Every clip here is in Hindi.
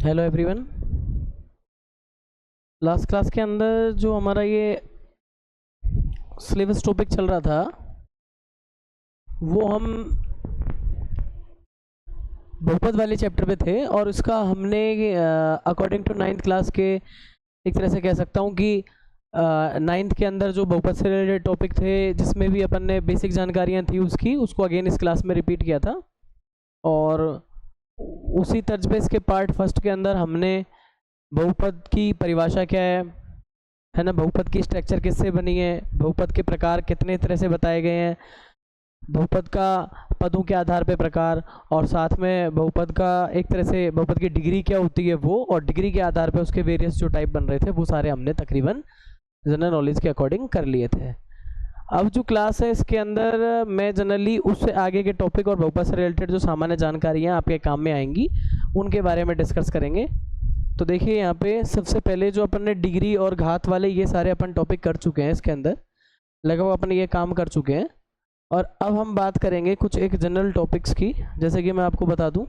Hello everyone. लास्ट क्लास के अंदर जो हमारा ये सिलेबस टॉपिक चल रहा था वो हम बहुपद वाले चैप्टर पे थे और इसका हमने अकॉर्डिंग टू नाइन्थ क्लास के एक तरह से कह सकता हूँ कि नाइन्थ के अंदर जो बहुपद से रिलेटेड टॉपिक थे जिसमें भी अपन ने बेसिक जानकारियाँ थी उसको अगेन इस क्लास में रिपीट किया था। और उसी तर्ज पे इसके पार्ट फर्स्ट के अंदर हमने बहुपद की परिभाषा क्या है ना, बहुपद की स्ट्रक्चर किससे बनी है, बहुपद के प्रकार कितने तरह से बताए गए हैं, बहुपद का पदों के आधार पे प्रकार, और साथ में बहुपद का एक तरह से बहुपद की डिग्री क्या होती है वो, और डिग्री के आधार पे उसके वेरियस जो टाइप बन रहे थे वो सारे हमने तकरीबन जनरल नॉलेज के अकॉर्डिंग कर लिए थे। अब जो क्लास है इसके अंदर मैं जनरली उससे आगे के टॉपिक और बहुपद से रिलेटेड जो सामान्य जानकारियाँ आपके काम में आएंगी उनके बारे में डिस्कस करेंगे। तो देखिए यहाँ पे सबसे पहले जो अपन ने डिग्री और घात वाले ये सारे अपन टॉपिक कर चुके हैं, इसके अंदर लगभग अपन ये काम कर चुके हैं। और अब हम बात करेंगे कुछ एक जनरल टॉपिक्स की, जैसे कि मैं आपको बता दूं।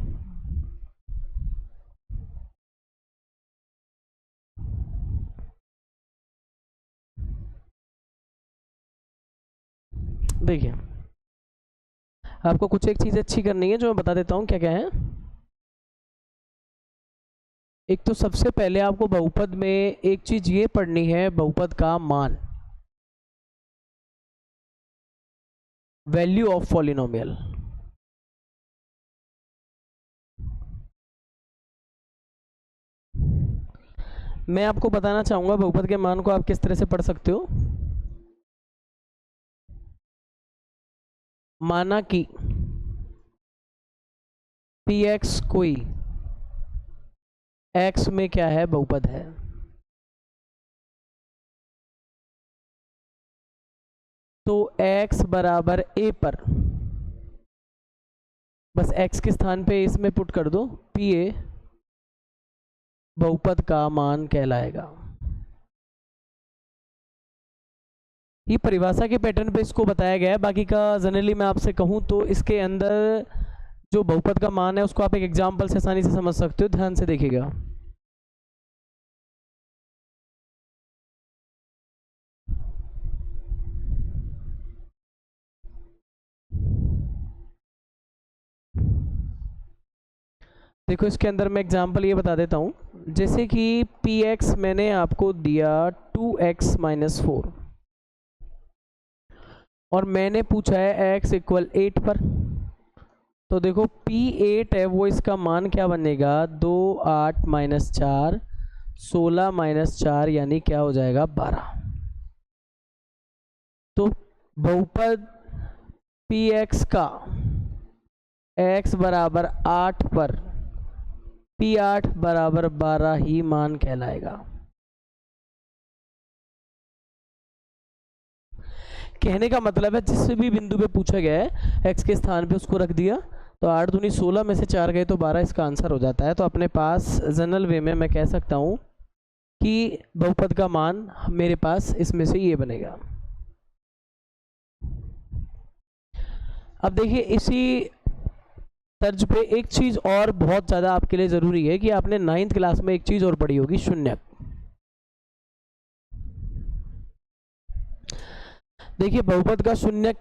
देखिए आपको कुछ एक चीज़ अच्छी करनी है जो मैं बता देता हूँ क्या क्या है। एक तो सबसे पहले आपको बहुपद में एक चीज ये पढ़नी है, बहुपद का मान, वैल्यू ऑफ पॉलिनोमियल। मैं आपको बताना चाहूंगा बहुपद के मान को आप किस तरह से पढ़ सकते हो। माना कि px कोई x में क्या है, बहुपद है, तो x बराबर a पर बस x के स्थान पे इसमें पुट कर दो, pa बहुपद का मान कहलाएगा। ये परिभाषा के पैटर्न पे इसको बताया गया है। बाकी का जनरली मैं आपसे कहूँ तो इसके अंदर जो बहुपद का मान है उसको आप एक एग्जाम्पल से आसानी से समझ सकते हो। ध्यान से देखिएगा। देखो इसके अंदर मैं एग्जाम्पल ये बता देता हूँ, जैसे कि px मैंने आपको दिया 2x - 4 और मैंने पूछा है x = 8 पर। तो देखो p8 है वो इसका मान क्या बनेगा, 2 8 - 4 16 - 4 यानी क्या हो जाएगा 12। तो बहुपद px का x बराबर 8 पर p8 बराबर 12 ही मान कहलाएगा। कहने का मतलब है जिस भी बिंदु पे पूछा गया है x के स्थान पे उसको रख दिया, तो 8 दूनी 16 में से 4 गए तो 12 इसका आंसर हो जाता है। तो अपने पास जनरल वे में मैं कह सकता हूँ कि बहुपद का मान मेरे पास इसमें से ये बनेगा। अब देखिए इसी तर्ज पे एक चीज और बहुत ज्यादा आपके लिए जरूरी है कि आपने 9th क्लास में एक चीज और पढ़ी होगी, शून्यक। देखिए बहुपद का शून्यक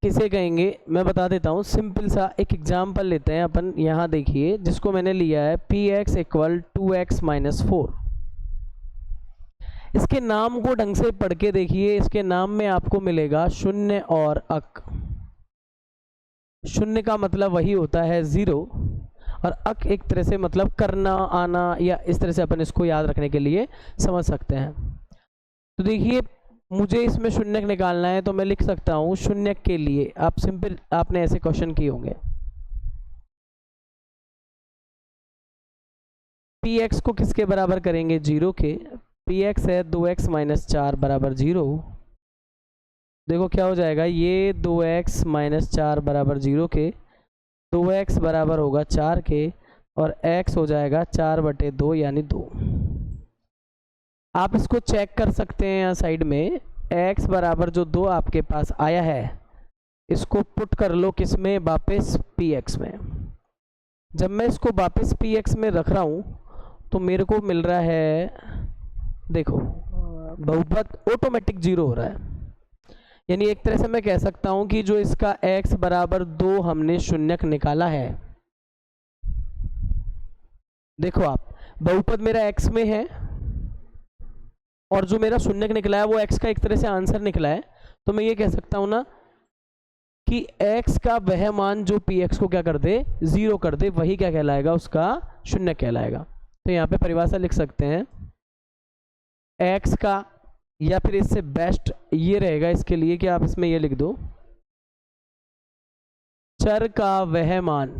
किसे कहेंगे मैं बता देता हूँ। सिंपल सा एक एग्जाम्पल लेते हैं अपन। यहाँ देखिए जिसको मैंने लिया है px = 2x - 4। इसके नाम को ढंग से पढ़ के देखिए, इसके नाम में आपको मिलेगा शून्य और अक। शून्य का मतलब वही होता है 0 और अक एक तरह से मतलब करना आना, या इस तरह से अपन इसको याद रखने के लिए समझ सकते हैं। तो देखिए मुझे इसमें शून्यक निकालना है तो मैं लिख सकता हूँ शून्यक के लिए आप सिंपल आपने ऐसे क्वेश्चन किए होंगे। px को किसके बराबर करेंगे, 0 के। px है 2x - 4 बराबर 0। देखो क्या हो जाएगा, ये 2x - 4 बराबर 0 के, 2x बराबर होगा 4 के, और x हो जाएगा 4/2 यानी 2। आप इसको चेक कर सकते हैं यहाँ साइड में, x बराबर जो 2 आपके पास आया है इसको पुट कर लो किसमें, वापस px में। जब मैं इसको वापस px में रख रहा हूँ तो मेरे को मिल रहा है, देखो बहुपद ऑटोमेटिक 0 हो रहा है। यानी एक तरह से मैं कह सकता हूं कि जो इसका x बराबर 2 हमने शून्यक निकाला है, देखो आप बहुपद मेरा x में है और जो मेरा शून्यक निकला है वो x का एक तरह से आंसर निकला है। तो मैं ये कह सकता हूं ना कि x का वह मान जो px को क्या कर दे, 0 कर दे, वही क्या कहलाएगा, उसका शून्यक कहलाएगा। तो यहाँ पे परिभाषा लिख सकते हैं x का, या फिर इससे बेस्ट ये रहेगा इसके लिए कि आप इसमें ये लिख दो, चर का वह मान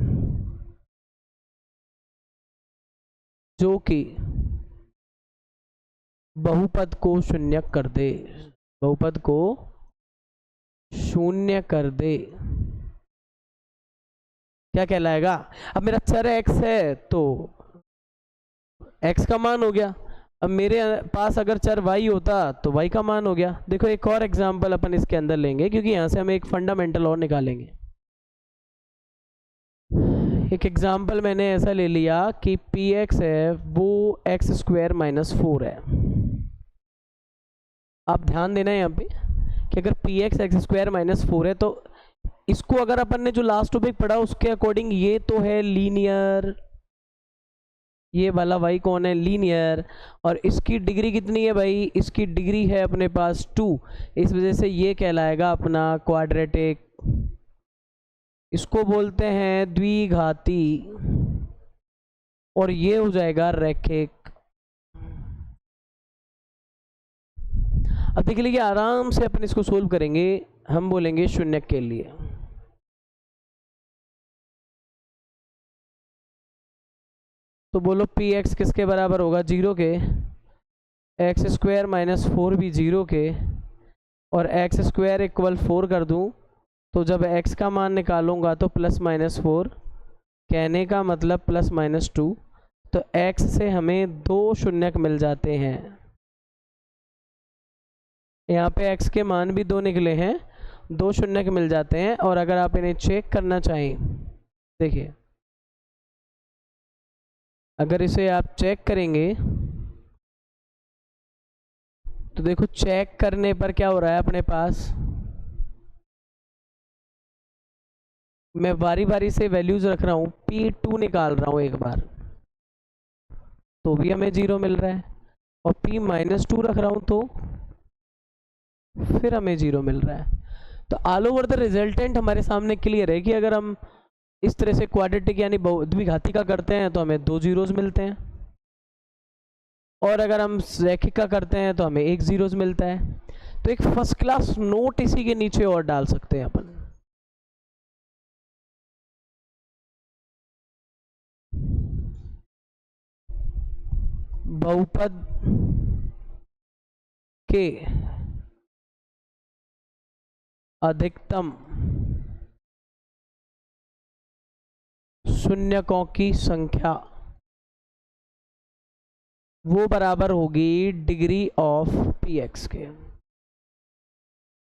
जो कि बहुपद को शून्य कर दे, बहुपद को शून्य कर दे, क्या कहलाएगा। अब मेरा चर x है तो x का मान हो गया। अब मेरे पास अगर चर y होता तो y का मान हो गया। देखो एक और एग्जांपल अपन इसके अंदर लेंगे, क्योंकि यहां से हम एक फंडामेंटल और निकालेंगे। एक एग्जांपल मैंने ऐसा ले लिया कि px है वो x² - 4 है। आप ध्यान देना है यहाँ पे कि अगर px x² - 4 है तो इसको अगर अपन ने जो लास्ट टॉपिक पढ़ा उसके अकॉर्डिंग ये तो है लीनियर, ये वाला y कौन है, लीनियर, और इसकी डिग्री कितनी है भाई, इसकी डिग्री है अपने पास 2, इस वजह से ये कहलाएगा अपना क्वाड्रेटिक। इसको बोलते हैं द्विघाती और ये हो जाएगा रैखिक। अब देख लीजिए आराम से अपन इसको सोल्व करेंगे। हम बोलेंगे शून्यक के लिए, तो बोलो px किसके बराबर होगा, 0 के, x² - 4 भी 0 के, और x² = 4 कर दूं तो जब x का मान निकालूंगा तो +-4, कहने का मतलब +-2, तो x से हमें 2 शून्यक मिल जाते हैं। यहाँ पे x के मान भी 2 निकले हैं, 2 शून्यक मिल जाते हैं। और अगर आप इन्हें चेक करना चाहें, देखिए अगर इसे आप चेक करेंगे तो देखो चेक करने पर क्या हो रहा है अपने पास, मैं बारी बारी से वैल्यूज रख रहा हूँ, p2 निकाल रहा हूँ एक बार तो भी हमें 0 मिल रहा है, और p-2 रख रहा हूँ तो फिर हमें 0 मिल रहा है। तो ऑल ओवर द रिजल्टेंट हमारे सामने क्लियर है कि अगर हम इस तरह से क्वाड्रेटिक यानी द्विघाती का करते हैं तो हमें 2 जीरोस मिलते हैं, और अगर हम रैखिक का करते हैं तो हमें 1 जीरोस मिलता है। तो एक फर्स्ट क्लास नोट इसी के नीचे और डाल सकते हैं अपन, बहुपद के अधिकतम शून्यकों की संख्या वो बराबर होगी डिग्री ऑफ px के।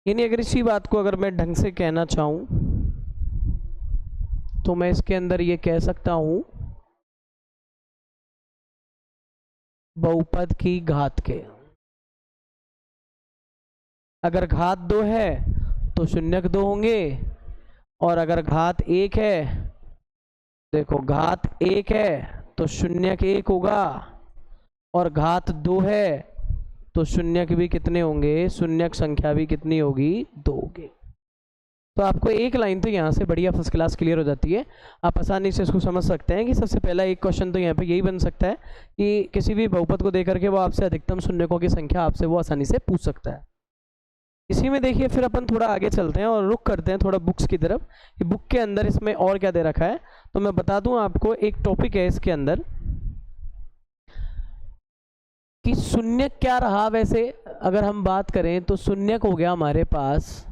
यानी अगर इसी बात को अगर मैं ढंग से कहना चाहूं तो मैं इसके अंदर ये कह सकता हूं बहुपद की घात के, अगर घात 2 है तो शून्यक 2 होंगे, और अगर घात 1 है, देखो घात 1 है तो शून्यक 1 होगा, और घात 2 है तो शून्यक भी कितने होंगे, शून्यक संख्या भी कितनी होगी, 2 होगी। तो आपको एक लाइन तो यहाँ से बढ़िया फर्स्ट क्लास क्लियर हो जाती है। आप आसानी से इसको समझ सकते हैं कि सबसे पहला एक क्वेश्चन तो यहाँ पे यही बन सकता है कि किसी भी बहुपद को देकर के वो आपसे अधिकतम शून्यकों की संख्या आपसे वो आसानी से पूछ सकता है। इसी में देखिए फिर अपन थोड़ा आगे चलते हैं और रुक करते हैं थोड़ा बुक्स की तरफ कि बुक के अंदर इसमें और क्या दे रखा है। तो मैं बता दूं आपको, एक टॉपिक है इसके अंदर कि शून्यक क्या रहा। वैसे अगर हम बात करें तो शून्यक हो गया हमारे पास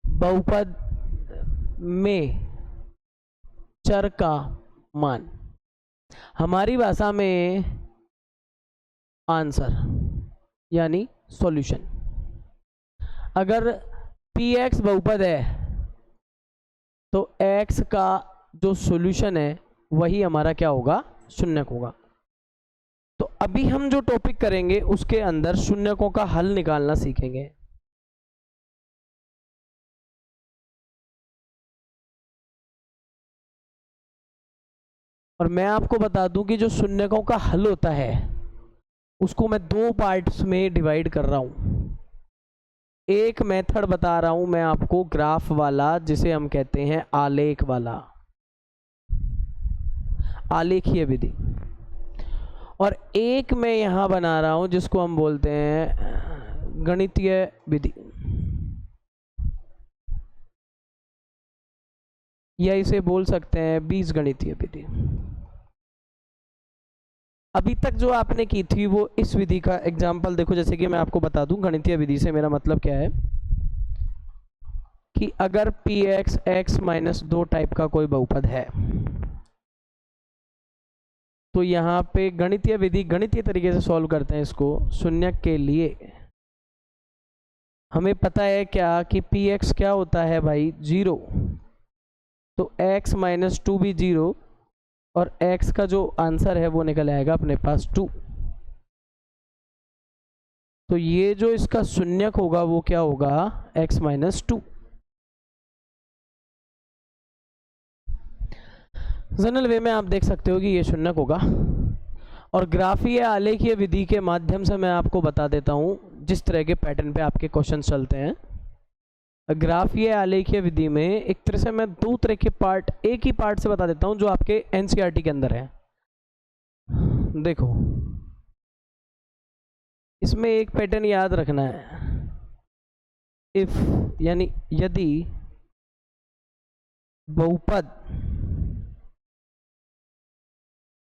बहुपद में चर का मान, हमारी भाषा में आंसर यानी सॉल्यूशन। अगर px बहुपद है तो x का जो सॉल्यूशन है वही हमारा क्या होगा, शून्यक होगा। तो अभी हम जो टॉपिक करेंगे उसके अंदर शून्यकों का हल निकालना सीखेंगे। और मैं आपको बता दूं कि जो शून्यकों का हल होता है उसको मैं दो पार्ट्स में डिवाइड कर रहा हूं। एक मेथड बता रहा हूं मैं आपको ग्राफ वाला, जिसे हम कहते हैं आलेख वाला, आलेखीय विधि। और एक मैं यहां बना रहा हूं जिसको हम बोलते हैं गणितीय विधि, या इसे बोल सकते हैं बीजगणितीय विधि। अभी तक जो आपने की थी वो इस विधि का एग्जाम्पल देखो। जैसे कि मैं आपको बता दूं, गणितीय विधि से मेरा मतलब क्या है कि अगर P x x minus 2 type का कोई बहुपद है, तो यहाँ पे गणितीय विधि, गणितीय तरीके से सॉल्व करते हैं इसको। शून्यक के लिए हमें पता है क्या कि पी एक्स क्या होता है भाई, 0। तो x माइनस 2 भी 0, और x का जो आंसर है वो निकल आएगा अपने पास 2। तो ये जो इसका शून्यक होगा वो क्या होगा, x माइनस 2। जनरल वे में आप देख सकते हो कि ये शून्यक होगा। और ग्राफीय आलेखीय विधि के माध्यम से मैं आपको बता देता हूं जिस तरह के पैटर्न पे आपके क्वेश्चन चलते हैं। ग्राफीय आलेखीय विधि में एक तरह से मैं दो तरह के पार्ट, एक ही पार्ट से बता देता हूं जो आपके एनसीईआरटी के अंदर है। देखो, इसमें एक पैटर्न याद रखना है, इफ यानी यदि बहुपद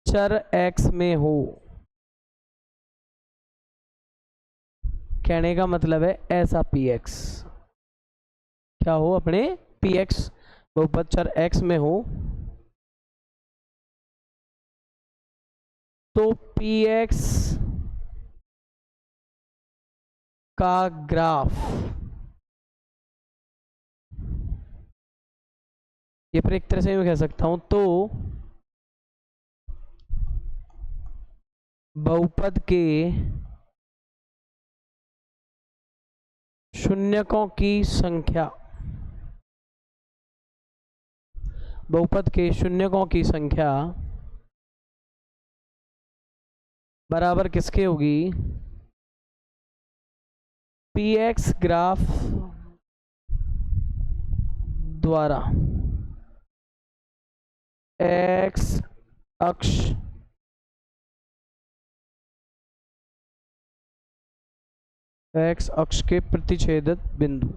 चर x में हो, कहने का मतलब है ऐसा px क्या हो, अपने px बहुपद चर x में हो, तो px का ग्राफ, ये पर एक तरह से मैं कह सकता हूं, तो बहुपद के शून्यकों की संख्या, बहुपद के शून्यकों की संख्या बराबर किसके होगी, px ग्राफ द्वारा x अक्ष के प्रतिच्छेदक बिंदु।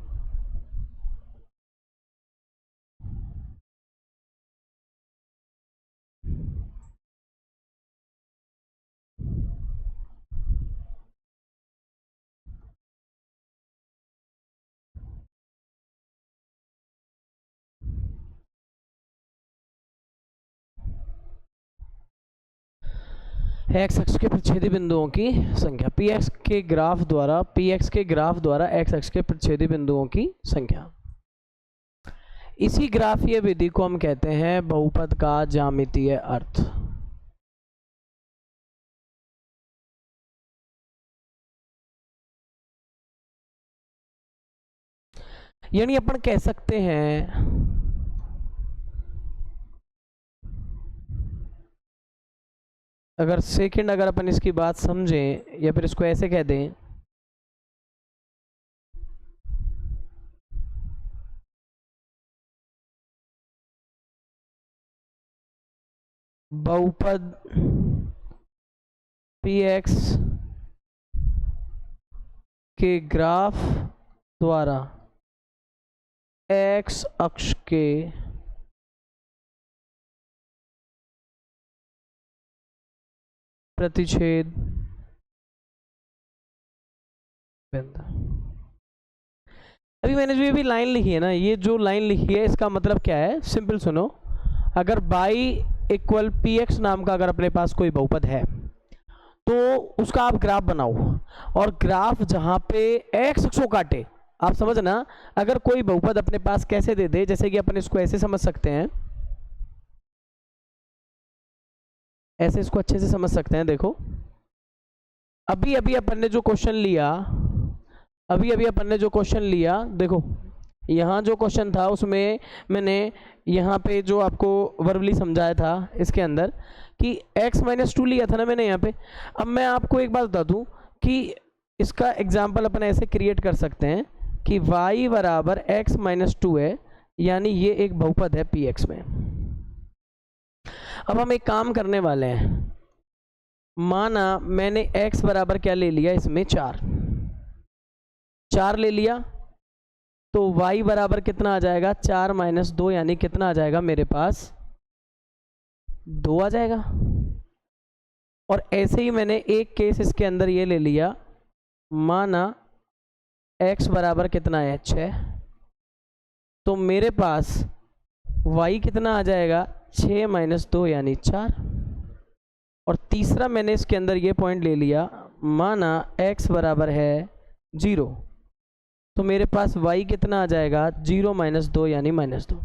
एक्स अक्ष के प्रतिच्छेदी बिंदुओं की संख्या, px के ग्राफ द्वारा x अक्ष के प्रतिच्छेदी बिंदुओं की संख्या। इसी ग्राफीय विधि को हम कहते हैं बहुपद का ज्यामितीय अर्थ। यानी अपन कह सकते हैं अगर अपन इसकी बात समझें, या फिर इसको ऐसे कह दें, बहुपद px के ग्राफ द्वारा x अक्ष के प्रतिच्छेद बिंदु। अभी मैंने जो ये भी लाइन लिखी है ना, ये जो लाइन लिखी है इसका मतलब क्या है, सिंपल सुनो। अगर y इक्वल px नाम का अगर अपने पास कोई बहुपद है तो उसका आप ग्राफ बनाओ, और ग्राफ जहां पे x अक्ष को काटे, आप समझना, अगर कोई बहुपद अपने पास कैसे दे दे, जैसे कि अपन इसको ऐसे समझ सकते हैं, ऐसे इसको अच्छे से समझ सकते हैं। देखो अभी अभी अपन ने जो क्वेश्चन लिया, देखो यहाँ जो क्वेश्चन था उसमें मैंने यहाँ पे जो आपको वर्बली समझाया था इसके अंदर कि x-2 लिया था ना मैंने यहाँ पे। अब मैं आपको एक बात बता दूँ कि इसका एग्जाम्पल अपन ऐसे क्रिएट कर सकते हैं कि y बराबर x-2 है, यानी ये एक बहुपद है px में। अब हम एक काम करने वाले हैं, माना मैंने x बराबर क्या ले लिया, इसमें 4 ले लिया, तो y बराबर कितना आ जाएगा, 4 - 2, यानी कितना आ जाएगा मेरे पास 2 आ जाएगा। और ऐसे ही मैंने एक केस इसके अंदर ये ले लिया, माना x बराबर कितना है 6, तो मेरे पास y कितना आ जाएगा 6 - 2 यानी 4। और तीसरा मैंने इसके अंदर ये पॉइंट ले लिया, माना x बराबर है 0, तो मेरे पास y कितना आ जाएगा 0 - 2 यानी -2।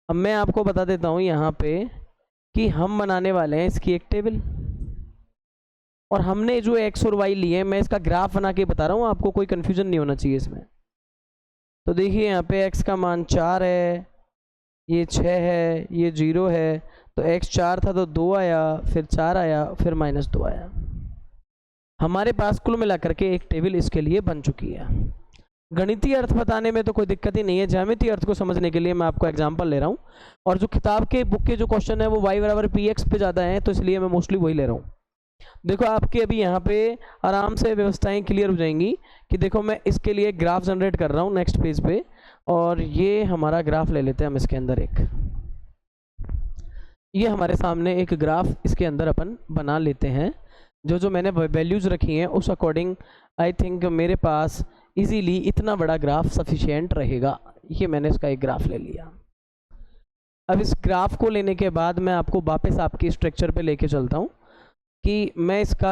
अब मैं आपको बता देता हूँ यहाँ पे कि हम बनाने वाले हैं इसकी एक टेबल, और हमने जो x और y लिए हैं मैं इसका ग्राफ बना के बता रहा हूँ, आपको कोई कन्फ्यूजन नहीं होना चाहिए इसमें। तो देखिए यहाँ पे x का मान 4 है, ये 6 है, ये 0 है, तो x 4 था तो 2 आया, फिर 4 आया, फिर -2 आया। हमारे पास कुल मिलाकर के एक टेबल इसके लिए बन चुकी है। गणितीय अर्थ बताने में तो कोई दिक्कत ही नहीं है, ज्यामितीय अर्थ को समझने के लिए मैं आपको एग्जांपल ले रहा हूँ। और जो किताब के बुक के जो क्वेश्चन है वो y बराबर px पे ज़्यादा है, तो इसलिए मैं मोस्टली वही ले रहा हूँ। देखो आपके अभी यहाँ पे आराम से व्यवस्थाएं क्लियर हो जाएंगी कि देखो मैं इसके लिए ग्राफ जनरेट कर रहा हूँ नेक्स्ट पेज पे, और ये हमारा ग्राफ ले लेते हैं हम इसके अंदर एक, ये हमारे सामने एक ग्राफ इसके अंदर अपन बना लेते हैं। जो मैंने वैल्यूज़ रखी हैं उस अकॉर्डिंग आई थिंक मेरे पास इजीली इतना बड़ा ग्राफ सफिशिएंट रहेगा। ये मैंने इसका एक ग्राफ ले लिया। अब इस ग्राफ को लेने के बाद मैं आपको वापस आपकी स्ट्रक्चर पे लेके चलता हूँ कि मैं इसका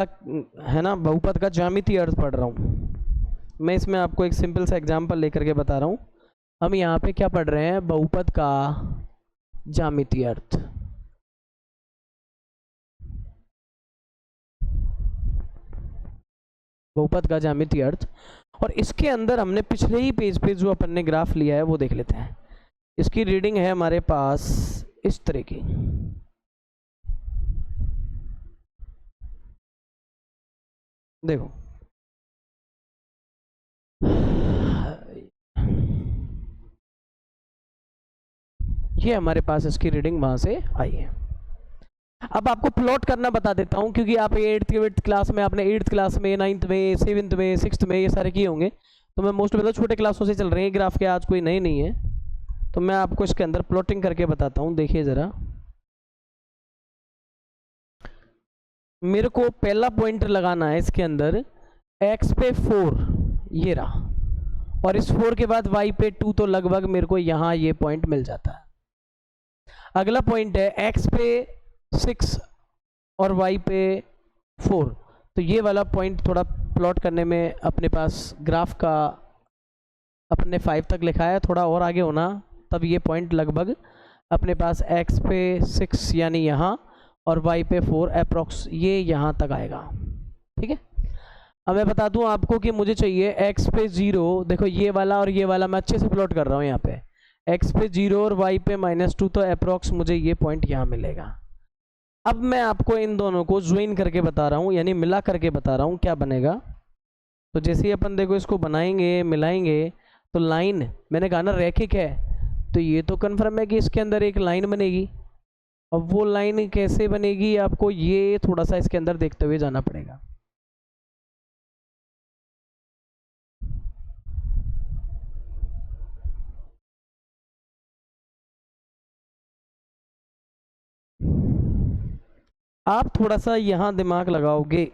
है ना बहुपद का ज्यामितीय अर्थ पढ़ रहा हूँ। मैं इसमें आपको एक सिंपल सा एग्जांपल लेकर के बता रहा हूँ। हम यहाँ पे क्या पढ़ रहे हैं, बहुपद का ज्यामितीय अर्थ। बहुपद का ज्यामितीय अर्थ, और इसके अंदर हमने पिछले ही पेज पे जो अपन ने ग्राफ लिया है वो देख लेते हैं। इसकी रीडिंग है हमारे पास इस तरह की, देखो ये हमारे पास इसकी रीडिंग वहां से आई है। अब आपको प्लॉट करना बता देता हूं, क्योंकि आप 8th क्लास में, आपने 8th क्लास में, 9th में, 7th में, 6th में ये सारे किए होंगे, तो मैं मोस्ट मतलब छोटे क्लासों से चल रहे हैं ग्राफ के, आज कोई नए नहीं है, तो मैं आपको इसके अंदर प्लॉटिंग करके बताता हूं। देखिए ज़रा, मेरे को पहला पॉइंट लगाना है इसके अंदर x पे 4, ये रहा, और इस 4 के बाद y पे 2, तो लगभग मेरे को यहाँ ये पॉइंट मिल जाता है। अगला पॉइंट है x पे 6 और y पे 4, तो ये वाला पॉइंट थोड़ा प्लॉट करने में अपने पास ग्राफ का अपने 5 तक लिखा है, थोड़ा और आगे होना तब ये पॉइंट लगभग अपने पास x पे 6 यानी यहाँ और y पे 4 अप्रॉक्स ये यहाँ तक आएगा। ठीक है, अब मैं बता दूं आपको कि मुझे चाहिए x पे 0, देखो ये वाला और ये वाला मैं अच्छे से प्लॉट कर रहा हूँ यहाँ पे, x पे 0 और y पे -2, तो अप्रॉक्स मुझे ये पॉइंट यहाँ मिलेगा। अब मैं आपको इन दोनों को ज्वाइन करके बता रहा हूँ, यानी मिला करके बता रहा हूँ क्या बनेगा। तो जैसे ही अपन देखो इसको बनाएंगे, मिलाएंगे, तो लाइन मैंने कहा ना रैखिक है, तो ये तो कन्फर्म है कि इसके अंदर एक लाइन बनेगी। अब वो लाइन कैसे बनेगी आपको ये थोड़ा सा इसके अंदर देखते हुए जाना पड़ेगा। आप थोड़ा सा यहाँ दिमाग लगाओगे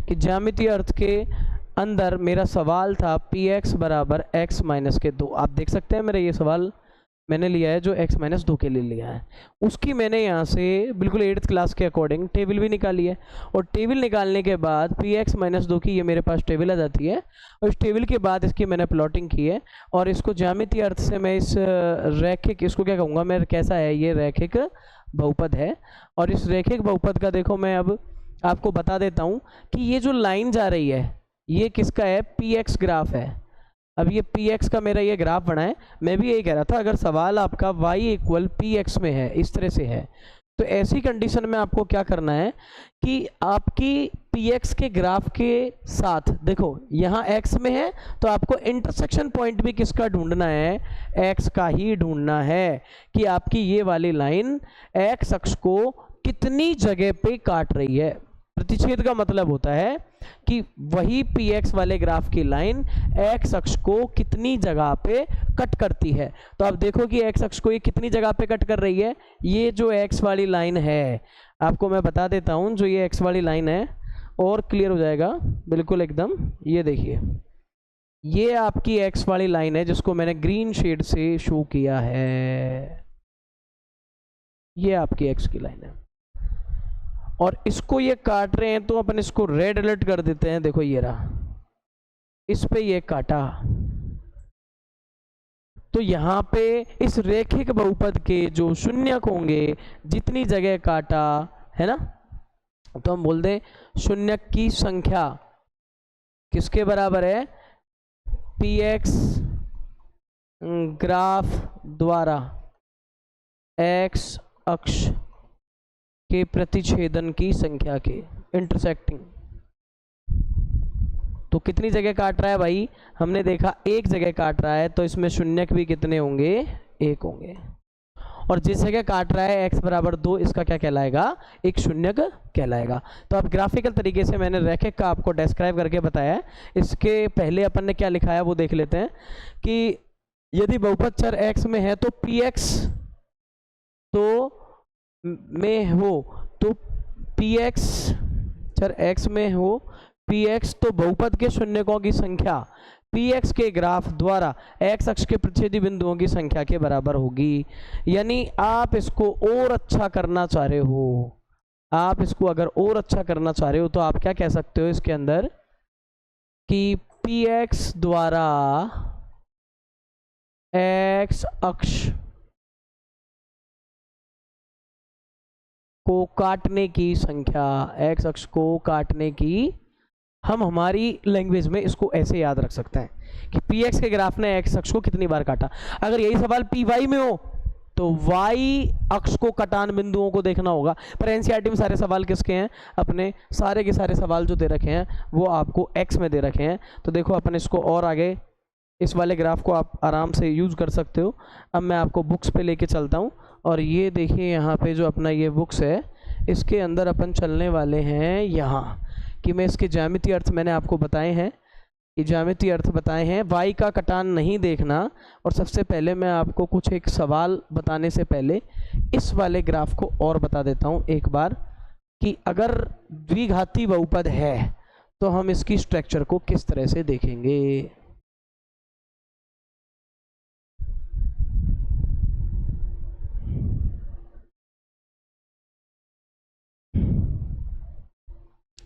कि ज्यामितीय अर्थ के अंदर मेरा सवाल था px बराबर x - 2। आप देख सकते हैं मेरा ये सवाल मैंने लिया है जो x-2 के लिए लिया है, उसकी मैंने यहाँ से बिल्कुल 8th क्लास के अकॉर्डिंग टेबल भी निकाली है। और टेबल निकालने के बाद px-2 की ये मेरे पास टेबल आ जाती है, और इस टेबल के बाद इसकी मैंने प्लॉटिंग की है। और इसको ज्यामितीय अर्थ से मैं इस रैखिक, इसको क्या कहूँगा मैं, कैसा है ये, रैखिक बहुपद है। और इस रैखिक बहुपद का देखो मैं अब आपको बता देता हूँ कि ये जो लाइन जा रही है ये किसका है, px ग्राफ है। अब ये px का मेरा ये ग्राफ बना है। मैं भी यही कह रहा था, अगर सवाल आपका y इक्वल px में है, इस तरह से है, तो ऐसी कंडीशन में आपको क्या करना है कि आपकी px के ग्राफ के साथ, देखो यहाँ x में है तो आपको इंटरसेक्शन पॉइंट भी किसका ढूंढना है, x का ही ढूंढना है, कि आपकी ये वाली लाइन x अक्ष को कितनी जगह पे काट रही है। प्रतिच्छेद का मतलब होता है कि वही px वाले ग्राफ की लाइन x अक्ष को कितनी जगह पे कट करती है। तो आप देखो कि x अक्ष को ये कितनी जगह पे कट कर रही है। ये जो x वाली लाइन है, आपको मैं बता देता हूं, जो ये x वाली लाइन है, और क्लियर हो जाएगा बिल्कुल एकदम। ये देखिए, ये आपकी x वाली लाइन है जिसको मैंने ग्रीन शेड से शो किया है। ये आपकी x की लाइन है और इसको ये काट रहे हैं, तो अपन इसको रेड अलर्ट कर देते हैं। देखो ये रहा, इस पे ये काटा, तो यहाँ पे इस रेखिक बहुपद के जो शून्यक होंगे, जितनी जगह काटा है ना, तो हम बोल दें शून्यक की संख्या किसके बराबर है, px ग्राफ द्वारा x अक्ष के प्रतिच्छेदन की संख्या के, इंटरसेक्टिंग। तो कितनी जगह काट रहा है भाई, हमने देखा एक जगह काट रहा है, तो इसमें शून्यक भी कितने होंगे, एक होंगे। और जिस जगह काट रहा है x बराबर 2, इसका क्या कहलाएगा, एक शून्यक कहलाएगा। तो अब ग्राफिकल तरीके से मैंने रैखिक का आपको डिस्क्राइब करके बताया है। इसके पहले अपन ने क्या लिखा है वो देख लेते हैं कि यदि बहुपद चर x में है तो px तो में हो, तो px चर x में हो, px तो बहुपद के शून्यकों की संख्या px के ग्राफ द्वारा x अक्ष के प्रतिच्छेदी बिंदुओं की संख्या के बराबर होगी। यानी आप इसको और अच्छा करना चाह रहे हो, आप इसको अगर और अच्छा करना चाह रहे हो तो आप क्या कह सकते हो इसके अंदर कि px द्वारा x अक्ष को काटने की संख्या, x अक्ष को काटने की, हम हमारी लैंग्वेज में इसको ऐसे याद रख सकते हैं कि px के ग्राफ ने x अक्ष को कितनी बार काटा। अगर यही सवाल py में हो तो y अक्ष को कटान बिंदुओं को देखना होगा। पर एनसीईआरटी में सारे सवाल किसके हैं, अपने सारे के सारे सवाल जो दे रखे हैं वो आपको x में दे रखे हैं। तो देखो अपन इसको और आगे, इस वाले ग्राफ को आप आराम से यूज़ कर सकते हो। अब मैं आपको बुक्स पे लेके चलता हूँ, और ये देखिए यहाँ पे जो अपना ये बुक्स है, इसके अंदर अपन चलने वाले हैं यहाँ कि मैं इसके ज्यामितीय अर्थ मैंने आपको बताए हैं, कि ज्यामितीय अर्थ बताए हैं। y का कटान नहीं देखना। और सबसे पहले मैं आपको कुछ एक सवाल बताने से पहले इस वाले ग्राफ को और बता देता हूँ एक बार, कि अगर द्विघाती बहुपद है तो हम इसकी स्ट्रक्चर को किस तरह से देखेंगे।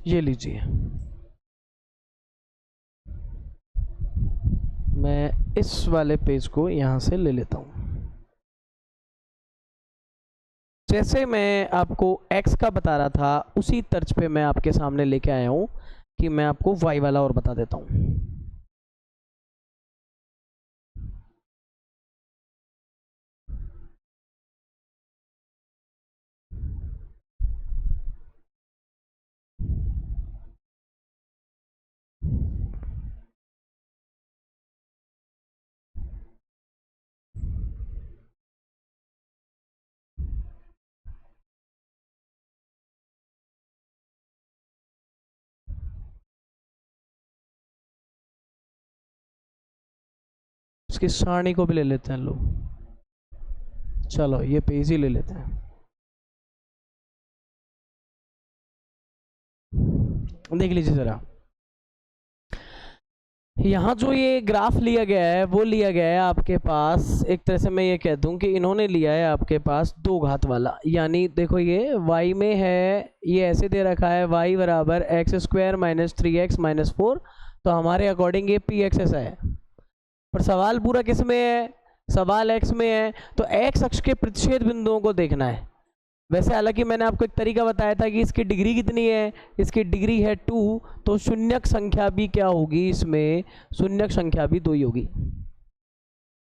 ये लीजिए, मैं इस वाले पेज को यहाँ से ले लेता हूँ। जैसे मैं आपको x का बता रहा था, उसी तर्ज पे मैं आपके सामने लेके आया हूँ कि मैं आपको y वाला और बता देता हूँ। इसकी सारणी को भी ले लेते हैं लोग। चलो ये पेज ही ले लेते हैं। देख लीजिए जरा, यहाँ जो ये ग्राफ लिया गया है वो लिया गया है आपके पास, एक तरह से मैं ये कह दूं कि इन्होंने लिया है आपके पास दो घात वाला, यानी देखो ये y में है, ये ऐसे दे रखा है y बराबर x² माइनस 3x माइनस 4, तो हमारे अकॉर्डिंग ये px ऐसा है। पर सवाल पूरा किस में है, सवाल x में है, तो x अक्ष के प्रतिच्छेद बिंदुओं को देखना है। वैसे हालांकि मैंने आपको एक तरीका बताया था कि इसकी डिग्री कितनी है, इसकी डिग्री है 2, तो शून्यक संख्या भी क्या होगी, इसमें शून्यक संख्या भी 2 ही होगी।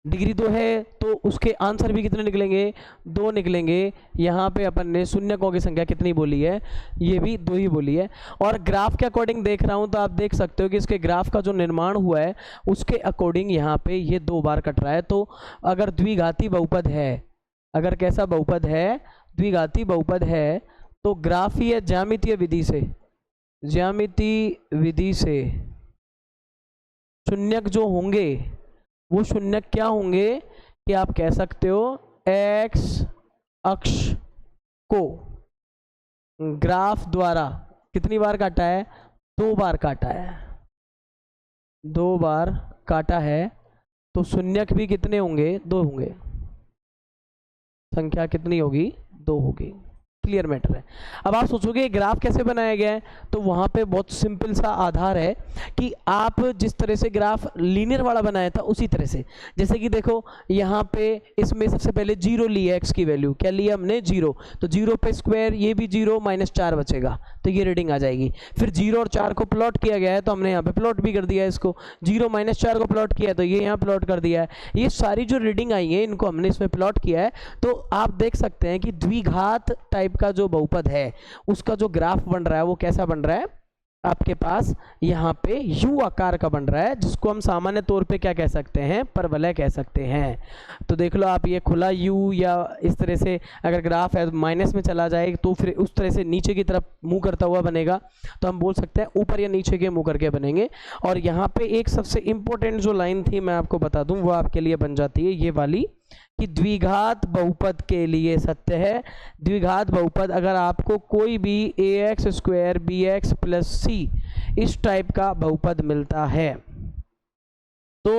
डिग्री 2 है तो उसके आंसर भी कितने निकलेंगे, 2 निकलेंगे। यहाँ पे अपन ने शून्यकों की संख्या कितनी बोली है, ये भी 2 ही बोली है। और ग्राफ के अकॉर्डिंग देख रहा हूँ तो आप देख सकते हो कि इसके ग्राफ का जो निर्माण हुआ है उसके अकॉर्डिंग यहाँ पे ये 2 बार कट रहा है। तो अगर द्विघाती बहुपद है, अगर कैसा बहुपद है, द्विघाती बहुपद है, तो ग्राफीय ज्यामितीय विधि से, ज्यामितीय विधि से शून्यक जो होंगे वो शून्यक क्या होंगे कि आप कह सकते हो x अक्ष को ग्राफ द्वारा कितनी बार काटा है, 2 बार काटा है, 2 बार काटा है, तो शून्यक भी कितने होंगे, 2 होंगे। संख्या कितनी होगी, 2 होगी। क्लियर मैटर है। अब आप सोचोगे ग्राफ कैसे बनाया गया है, तो वहां पे बहुत सिंपल सा आधार है कि आप जिस तरह से ग्राफ लीनियर वाला बनाया था उसी तरह से, जैसे कि देखो यहाँ पे इसमें सबसे पहले 0 लिया, x की वैल्यू क्या लिया हमने, 0, तो 0 पे स्क्वायर, ये भी 0 माइनस 4 बचेगा, तो ये रीडिंग आ जाएगी। फिर 0 और 4 को प्लॉट किया गया है तो हमने यहाँ पे प्लॉट भी कर दिया है इसको, 0 माइनस 4 को प्लॉट किया है तो ये यहाँ प्लॉट कर दिया है। ये सारी जो रीडिंग आई है इनको हमने इसमें प्लॉट किया है। तो आप देख सकते हैं कि द्विघात टाइप का जो बहुपद है उसका जो ग्राफ बन रहा है वो कैसा बन रहा है, आपके पास यहाँ पे यू आकार का बन रहा है, जिसको हम सामान्य तौर पे क्या कह सकते हैं, परवलय कह सकते हैं। तो देख लो आप, ये खुला यू या इस तरह से अगर ग्राफ है माइनस में चला जाए तो फिर उस तरह से नीचे की तरफ मुंह करता हुआ बनेगा, तो हम बोल सकते हैं ऊपर या नीचे के मुंह करके बनेंगे। और यहाँ पे एक सबसे इंपॉर्टेंट जो लाइन थी मैं आपको बता दूं, वो आपके लिए बन जाती है ये वाली, कि द्विघात बहुपद के लिए सत्य है, द्विघात बहुपद अगर आपको कोई भी ax² bx + c इस टाइप का बहुपद मिलता है तो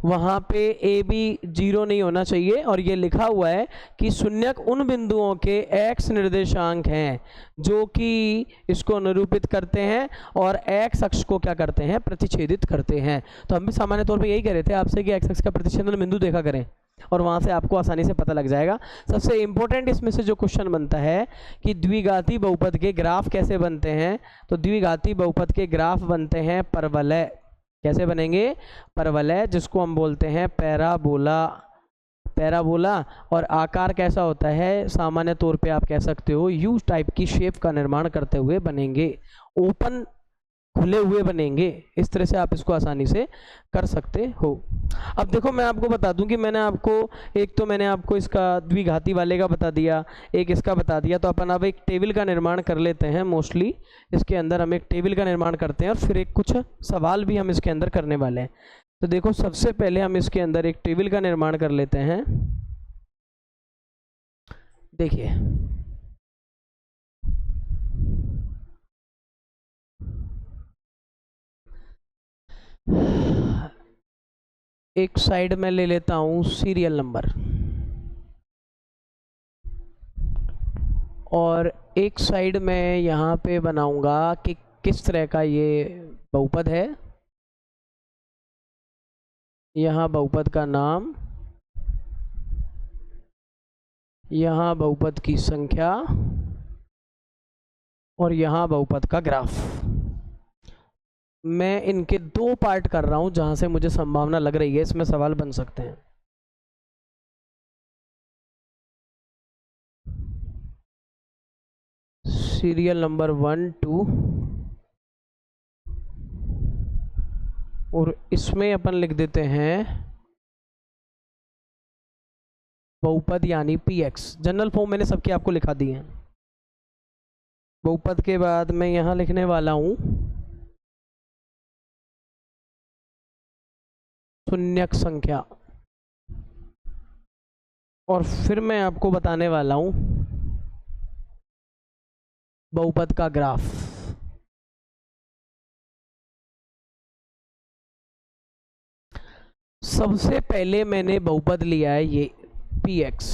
वहां पे a b 0 नहीं होना चाहिए। और ये लिखा हुआ है कि शून्यक उन बिंदुओं के x निर्देशांक हैं जो कि इसको निरूपित करते हैं और x अक्ष को क्या करते हैं, प्रतिच्छेदित करते हैं। तो हम भी सामान्य तौर पे यही कह रहे थे आपसे कि x अक्ष का प्रतिच्छेदन बिंदु देखा करें और वहां से आपको आसानी से पता लग जाएगा। सबसे इंपॉर्टेंट इसमें से जो क्वेश्चन बनता है कि द्विघाती बहुपद के ग्राफ कैसे बनते हैं, तो द्विघाती बहुपद के ग्राफ बनते हैं परवलय। कैसे बनेंगे, परवलय, जिसको हम बोलते हैं पैराबोला। पैराबोला। और आकार कैसा होता है, सामान्य तौर पे आप कह सकते हो यू टाइप की शेप का निर्माण करते हुए बनेंगे, ओपन खुले हुए बनेंगे। इस तरह से आप इसको आसानी से कर सकते हो। अब देखो मैं आपको बता दूं कि मैंने आपको एक तो मैंने आपको इसका द्विघाती वाले का बता दिया, एक इसका बता दिया, तो अपन अब एक टेबल का निर्माण कर लेते हैं। मोस्टली इसके अंदर हम एक टेबल का निर्माण करते हैं और फिर एक कुछ सवाल भी हम इसके अंदर करने वाले हैं। तो देखो सबसे पहले हम इसके अंदर एक टेबल का निर्माण कर लेते हैं। देखिए एक साइड में ले लेता हूं सीरियल नंबर और एक साइड में यहाँ पे बनाऊंगा कि किस तरह का ये बहुपद है। यहाँ बहुपद का नाम, यहाँ बहुपद की संख्या और यहाँ बहुपद का ग्राफ। मैं इनके 2 पार्ट कर रहा हूं जहां से मुझे संभावना लग रही है इसमें सवाल बन सकते हैं। सीरियल नंबर 1 2 और इसमें अपन लिख देते हैं बहुपद यानी px। जनरल फॉर्म मैंने सबके आपको लिखा दिए हैं। बहुपद के बाद मैं यहां लिखने वाला हूं शून्यक संख्या और फिर मैं आपको बताने वाला हूं बहुपद का ग्राफ। सबसे पहले मैंने बहुपद लिया है ये px,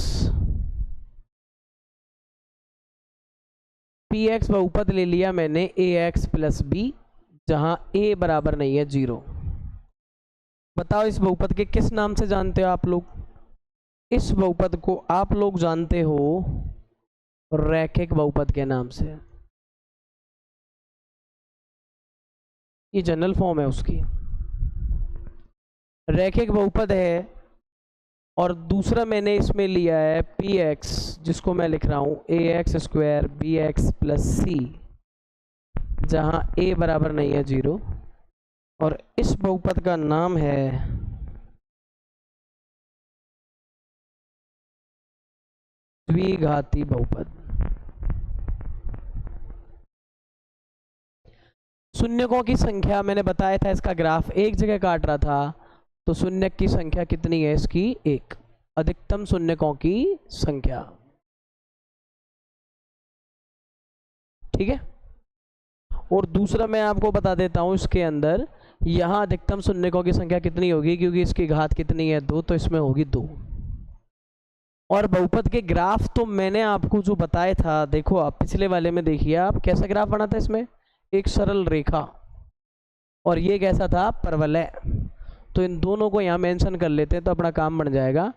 px बहुपद ले लिया मैंने ax प्लस b, जहां a बराबर नहीं है 0। बताओ इस बहुपद के किस नाम से जानते हो आप लोग? इस बहुपद को आप लोग जानते हो रैखिक बहुपद के नाम से। ये जनरल फॉर्म है उसकी, रैखिक बहुपद है। और दूसरा मैंने इसमें लिया है px, जिसको मैं लिख रहा हूं ax square bx plus c, जहां a बराबर नहीं है 0। और इस बहुपद का नाम है द्विघाती बहुपद। शून्यकों की संख्या मैंने बताया था, इसका ग्राफ एक जगह काट रहा था, तो शून्यक की संख्या कितनी है इसकी? 1, अधिकतम शून्यकों की संख्या। ठीक है। और दूसरा मैं आपको बता देता हूं, इसके अंदर यहां अधिकतम शून्यकों की संख्या कितनी होगी, क्योंकि इसकी घात कितनी है 2, तो इसमें होगी 2। और बहुपद के ग्राफ तो मैंने आपको जो बताया था, देखो आप पिछले वाले में देखिए, आप कैसा ग्राफ बना था इसमें, एक सरल रेखा, और ये कैसा था? परवलय। तो इन दोनों को यहाँ मेंशन कर लेते हैं तो अपना काम बन जाएगा।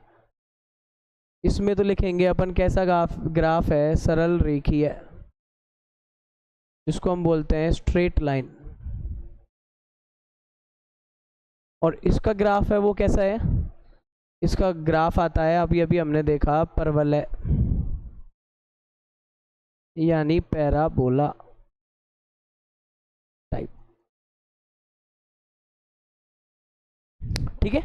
इसमें तो लिखेंगे अपन कैसा ग्राफ है, सरल रेखीय, जिसको हम बोलते हैं स्ट्रेट लाइन। और इसका ग्राफ है वो कैसा है? इसका ग्राफ आता है, अभी अभी हमने देखा, परवलय यानी पैराबोला टाइप। ठीक है।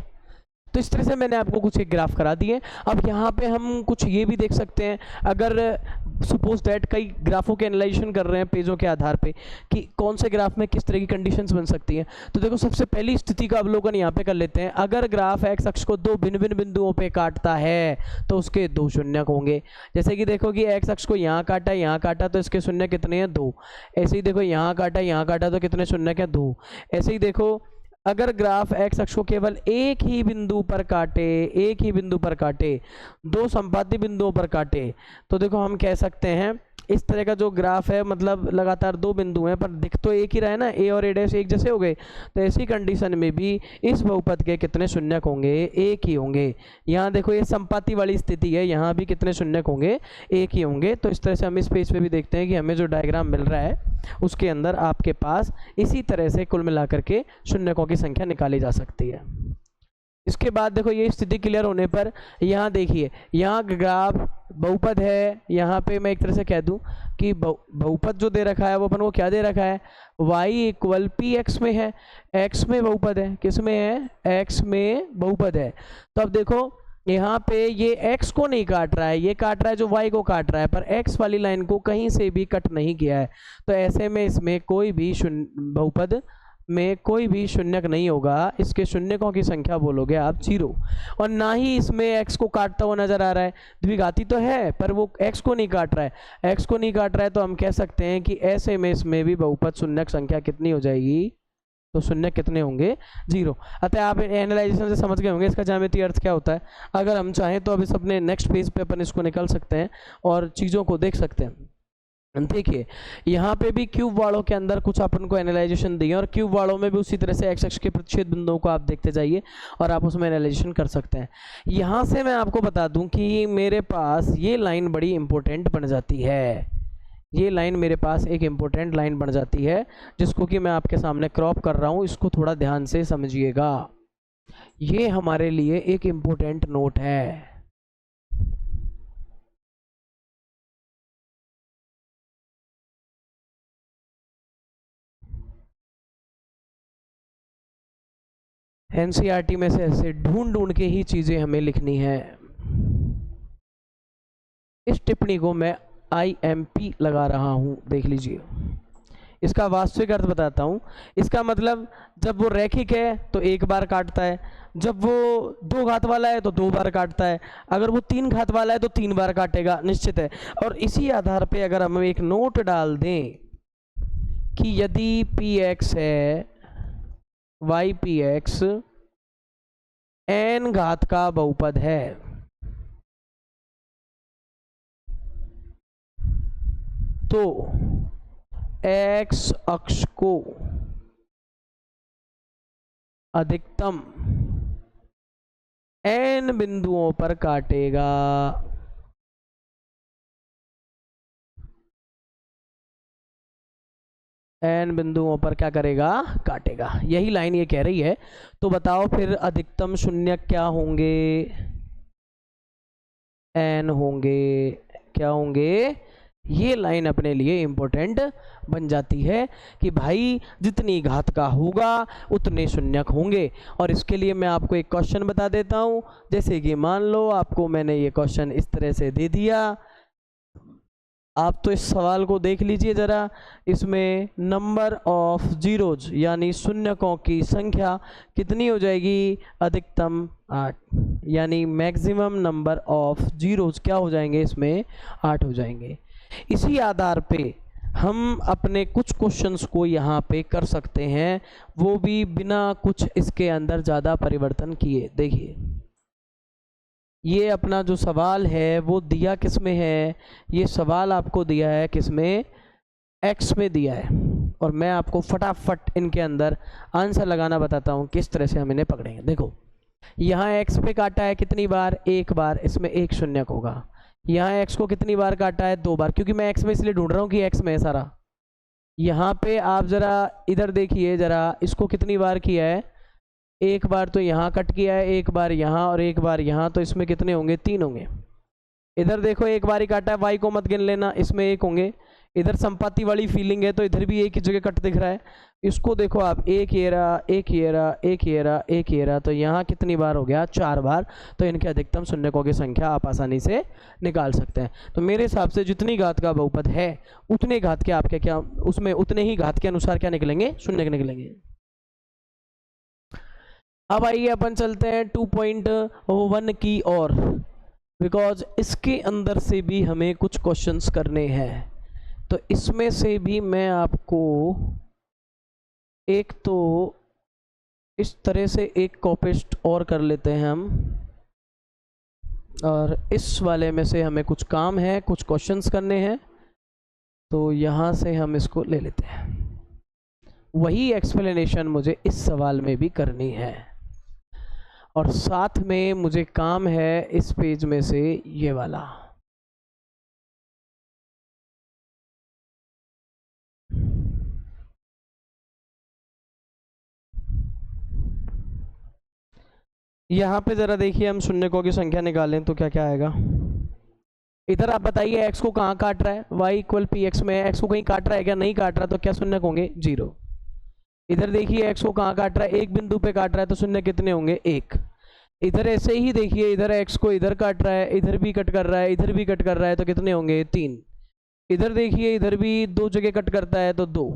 तो इस तरह से मैंने आपको कुछ एक ग्राफ करा दिए। अब यहाँ पे हम कुछ ये भी देख सकते हैं, अगर सपोज दैट कई ग्राफों के एनालाइजेशन कर रहे हैं पेजों के आधार पे कि कौन से ग्राफ में किस तरह की कंडीशंस बन सकती हैं। तो देखो सबसे पहली स्थिति का अवलोकन यहाँ पे कर लेते हैं। अगर ग्राफ एक्स अक्ष को दो भिन्न भिन्न बिंदुओं पे काटता है तो उसके दो शून्यक होंगे। जैसे कि देखो कि एक्स अक्ष को यहाँ काटा, तो इसके शून्य कितने हैं? 2। ऐसे ही देखो यहाँ काटा तो कितने शून्यक हैं? 2। ऐसे ही देखो अगर ग्राफ एक्स अक्ष को केवल एक ही बिंदु पर काटे, दो संपाती बिंदुओं पर काटे, तो देखो हम कह सकते हैं इस तरह का जो ग्राफ है, मतलब लगातार दो बिंदु हैं पर दिख तो एक ही रहा है ना, ए और ए डैश एक जैसे हो गए। तो ऐसी कंडीशन में भी इस बहुपद के कितने शून्यक होंगे? एक ही होंगे। यहाँ देखो ये संपाती वाली स्थिति है, यहाँ भी कितने शून्यक होंगे? एक ही होंगे। तो इस तरह से हम इस पेज पे भी देखते हैं कि हमें जो डायग्राम मिल रहा है उसके अंदर आपके पास इसी तरह से कुल मिलाकर के शून्यकों की संख्या निकाली जा सकती है। इसके बाद देखो ये स्थिति क्लियर होने पर यहाँ देखिए, यहाँ ग्राफ बहुपद है, यहाँ पे मैं एक तरह से कह दूं कि बहुपद जो दे रखा है वो अपन को क्या दे रखा है? y इक्वल पी एक्स में है, x में बहुपद है। किस में है? x में बहुपद है। तो अब देखो यहाँ पे ये x को नहीं काट रहा है, ये काट रहा है जो y को काट रहा है, पर x वाली लाइन को कहीं से भी कट नहीं किया है। तो ऐसे में इसमें कोई भी बहुपद में कोई भी शून्यक नहीं होगा। इसके शून्यकों की संख्या बोलोगे आप 0। और ना ही इसमें x को काटता हुआ नजर आ रहा है, द्विघाती तो है पर वो x को नहीं काट रहा है, x को नहीं काट रहा है। तो हम कह सकते हैं कि ऐसे में इसमें भी बहुपद शून्यक संख्या कितनी हो जाएगी? तो शून्य कितने होंगे? 0। अतः आप एनालाइजेशन से समझ गए होंगे इसका ज्यामितीय अर्थ क्या होता है। अगर हम चाहें तो अब इस अपने नेक्स्ट पेज पे अपन इसको निकल सकते हैं और चीज़ों को देख सकते हैं। देखिए यहाँ पे भी क्यूब वालों के अंदर कुछ अपन को एनालाइजेशन दिए, और क्यूब वालों में भी उसी तरह से एक्स अक्ष के प्रतिच्छेद बिंदुओं को आप देखते जाइए और आप उसमें एनालाइजेशन कर सकते हैं। यहाँ से मैं आपको बता दूं कि मेरे पास ये लाइन बड़ी इंपॉर्टेंट बन जाती है, ये लाइन मेरे पास एक इम्पोर्टेंट लाइन बन जाती है, जिसको कि मैं आपके सामने क्रॉप कर रहा हूँ। इसको थोड़ा ध्यान से समझिएगा, ये हमारे लिए एक इम्पोर्टेंट नोट है। एनसीईआरटी में से ऐसे ढूंढ ढूंढ के ही चीज़ें हमें लिखनी है। इस टिप्पणी को मैं IMP लगा रहा हूं, देख लीजिए। इसका वास्तविक अर्थ बताता हूं। इसका मतलब जब वो रैखिक है तो एक बार काटता है, जब वो 2 घात वाला है तो 2 बार काटता है, अगर वो 3 घात वाला है तो 3 बार काटेगा, निश्चित है। और इसी आधार पे अगर हम एक नोट डाल दें कि यदि px है ypx n घात का बहुपद है तो x अक्ष को अधिकतम n बिंदुओं पर काटेगा। n बिंदुओं पर क्या करेगा? काटेगा। यही लाइन ये कह रही है। तो बताओ फिर अधिकतम शून्य क्या होंगे? n होंगे। क्या होंगे? ये लाइन अपने लिए इंपॉर्टेंट बन जाती है कि भाई जितनी घात का होगा उतने शून्यक होंगे। और इसके लिए मैं आपको एक क्वेश्चन बता देता हूँ। जैसे कि मान लो आपको मैंने ये क्वेश्चन इस तरह से दे दिया, आप तो इस सवाल को देख लीजिए ज़रा। इसमें नंबर ऑफ जीरोज यानी शून्यकों की संख्या कितनी हो जाएगी? अधिकतम 8, यानी मैक्सिमम नंबर ऑफ जीरोज क्या हो जाएंगे? इसमें 8 हो जाएंगे। इसी आधार पे हम अपने कुछ क्वेश्चंस को यहाँ पे कर सकते हैं, वो भी बिना कुछ इसके अंदर ज़्यादा परिवर्तन किए। देखिए ये अपना जो सवाल है वो दिया किस में है? ये सवाल आपको दिया है किस में? एक्स में दिया है। और मैं आपको फटाफट इनके अंदर आंसर लगाना बताता हूँ किस तरह से हम इन्हें पकड़ेंगे। देखो यहाँ एक्स पे काटा है कितनी बार? एक बार, इसमें एक शून्यक होगा। यहाँ एक्स को कितनी बार काटा है? 2 बार, क्योंकि मैं एक्स में इसलिए ढूंढ रहा हूँ कि एक्स में है सारा। यहाँ पे आप ज़रा इधर देखिए ज़रा, इसको कितनी बार किया है? एक बार तो यहाँ कट किया है, एक बार यहाँ और एक बार यहाँ, तो इसमें कितने होंगे? 3 होंगे। इधर देखो एक बार ही काटा है, वाई को मत गिन लेना, इसमें 1 होंगे। इधर संपाति वाली फीलिंग है तो इधर भी एक ही जगह कट दिख रहा है। इसको देखो आप, एक ये रहा, एक ये रहा, एक ये रहा, एक ये रहा, तो यहाँ कितनी बार हो गया? 4 बार। तो इनके अधिकतम शून्यकों की संख्या आप आसानी से निकाल सकते हैं। तो मेरे हिसाब से जितनी घात का बहुपद है उतने घात के आपके क्या, उसमें उतने ही घात के अनुसार क्या निकलेंगे? शून्य निकलेंगे। अब आइए अपन चलते हैं 2.1 की ओर, बिकॉज इसके अंदर से भी हमें कुछ क्वेश्चंस करने हैं। तो इसमें से भी मैं आपको एक तो इस तरह से एक कॉपिस्ट और कर लेते हैं हम, और इस वाले में से हमें कुछ काम है, कुछ क्वेश्चंस करने हैं, तो यहाँ से हम इसको ले लेते हैं। वही एक्सप्लेनेशन मुझे इस सवाल में भी करनी है, और साथ में मुझे काम है इस पेज में से ये वाला। यहाँ पे ज़रा देखिए, हम शून्यकों की संख्या निकालें तो क्या क्या आएगा। इधर आप बताइए एक्स को कहाँ काट रहा है? y इक्वल पी एक्स में एक्स को कहीं काट रहा है क्या? नहीं काट रहा, तो क्या शून्यक होंगे? 0। इधर देखिए एक्स को कहाँ काट रहा है? एक बिंदु पे काट रहा है, तो शून्य कितने होंगे? 1। इधर ऐसे ही देखिए, इधर एक्स को इधर काट रहा है, इधर भी कट कर रहा है, इधर भी कट कर रहा है, तो कितने होंगे? 3। इधर देखिए, इधर भी 2 जगह कट करता है तो 2।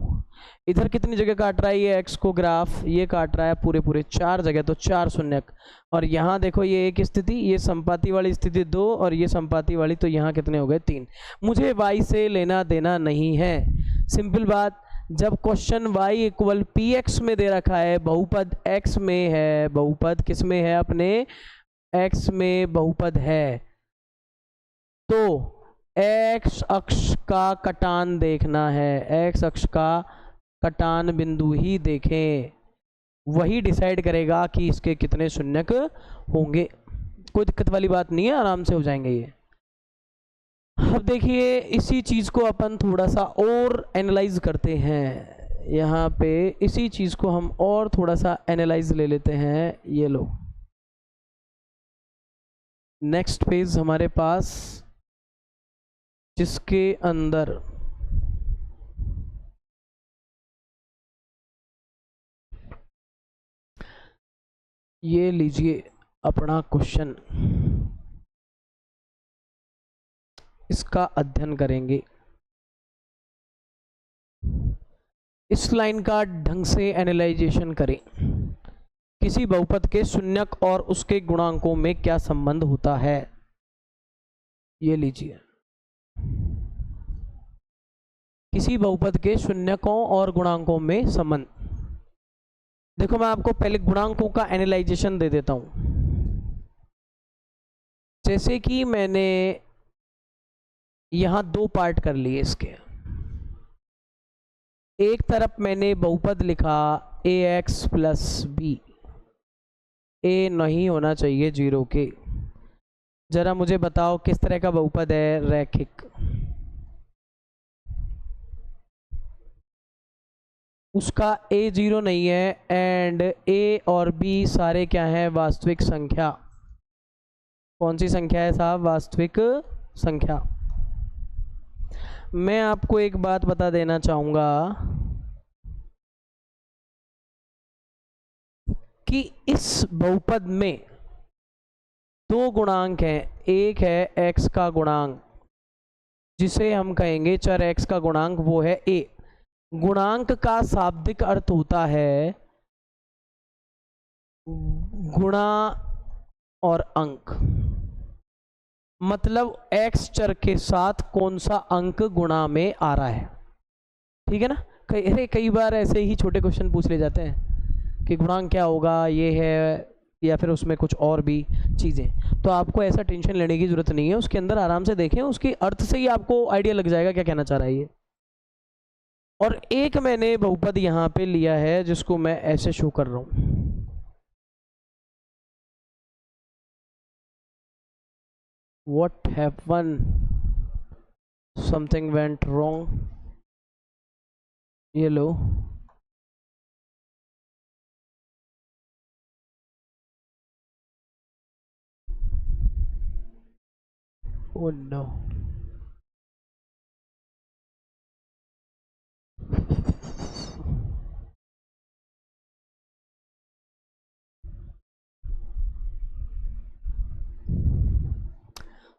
इधर कितनी जगह काट रहा है ये एक्स को ग्राफ? ये काट रहा है पूरे पूरे 4 जगह, तो 4 शून्यक। और यहाँ देखो ये एक स्थिति, ये संपाति वाली स्थिति 2, और ये संपाति वाली, तो यहाँ कितने हो गए? 3। मुझे y से लेना देना नहीं है। सिंपल बात, जब question y equal P x में दे रखा है, बहुपद x में है, बहुपद किस में है? अपने x में बहुपद है, तो x अक्ष का कटान देखना है। x अक्ष का कटान बिंदु ही देखें, वही डिसाइड करेगा कि इसके कितने शून्यक होंगे। कोई दिक्कत वाली बात नहीं है, आराम से हो जाएंगे ये। अब देखिए इसी चीज़ को अपन थोड़ा सा और एनालाइज करते हैं। यहाँ पे इसी चीज़ को हम और थोड़ा सा एनालाइज ले लेते हैं। ये लो, नेक्स्ट पेज हमारे पास, जिसके अंदर ये लीजिए अपना क्वेश्चन, इसका अध्ययन करेंगे। इस लाइन का ढंग से एनालाइजेशन करें। किसी बहुपद के शून्यक और उसके गुणांकों में क्या संबंध होता है? ये लीजिए, किसी बहुपद के शून्यकों और गुणांकों में संबंध। देखो मैं आपको पहले गुणांकों का एनालाइजेशन दे देता हूं। जैसे कि मैंने यहाँ दो पार्ट कर लिए इसके। एक तरफ मैंने बहुपद लिखा ax प्लस बी, ए नहीं होना चाहिए 0 के। जरा मुझे बताओ किस तरह का बहुपद है? रैखिक। उसका a 0 नहीं है एंड a और b सारे क्या हैं? वास्तविक संख्या। कौन सी संख्या है साहब? वास्तविक संख्या। मैं आपको एक बात बता देना चाहूँगा कि इस बहुपद में दो गुणांक हैं। एक है x का गुणांक जिसे हम कहेंगे चर x का गुणांक, वो है a। गुणांक का शाब्दिक अर्थ होता है गुणा और अंक। मतलब x चर के साथ कौन सा अंक गुणा में आ रहा है, ठीक है ना। कई बार ऐसे ही छोटे क्वेश्चन पूछ ले जाते हैं कि गुणांक क्या होगा, ये है, या फिर उसमें कुछ और भी चीज़ें। तो आपको ऐसा टेंशन लेने की ज़रूरत नहीं है, उसके अंदर आराम से देखें, उसकी अर्थ से ही आपको आइडिया लग जाएगा क्या कहना चाह रहा है ये। और एक मैंने बहुपद यहाँ पे लिया है जिसको मैं ऐसे शो कर रहा हूँ। What happened? Something went wrong. ये लो, oh no.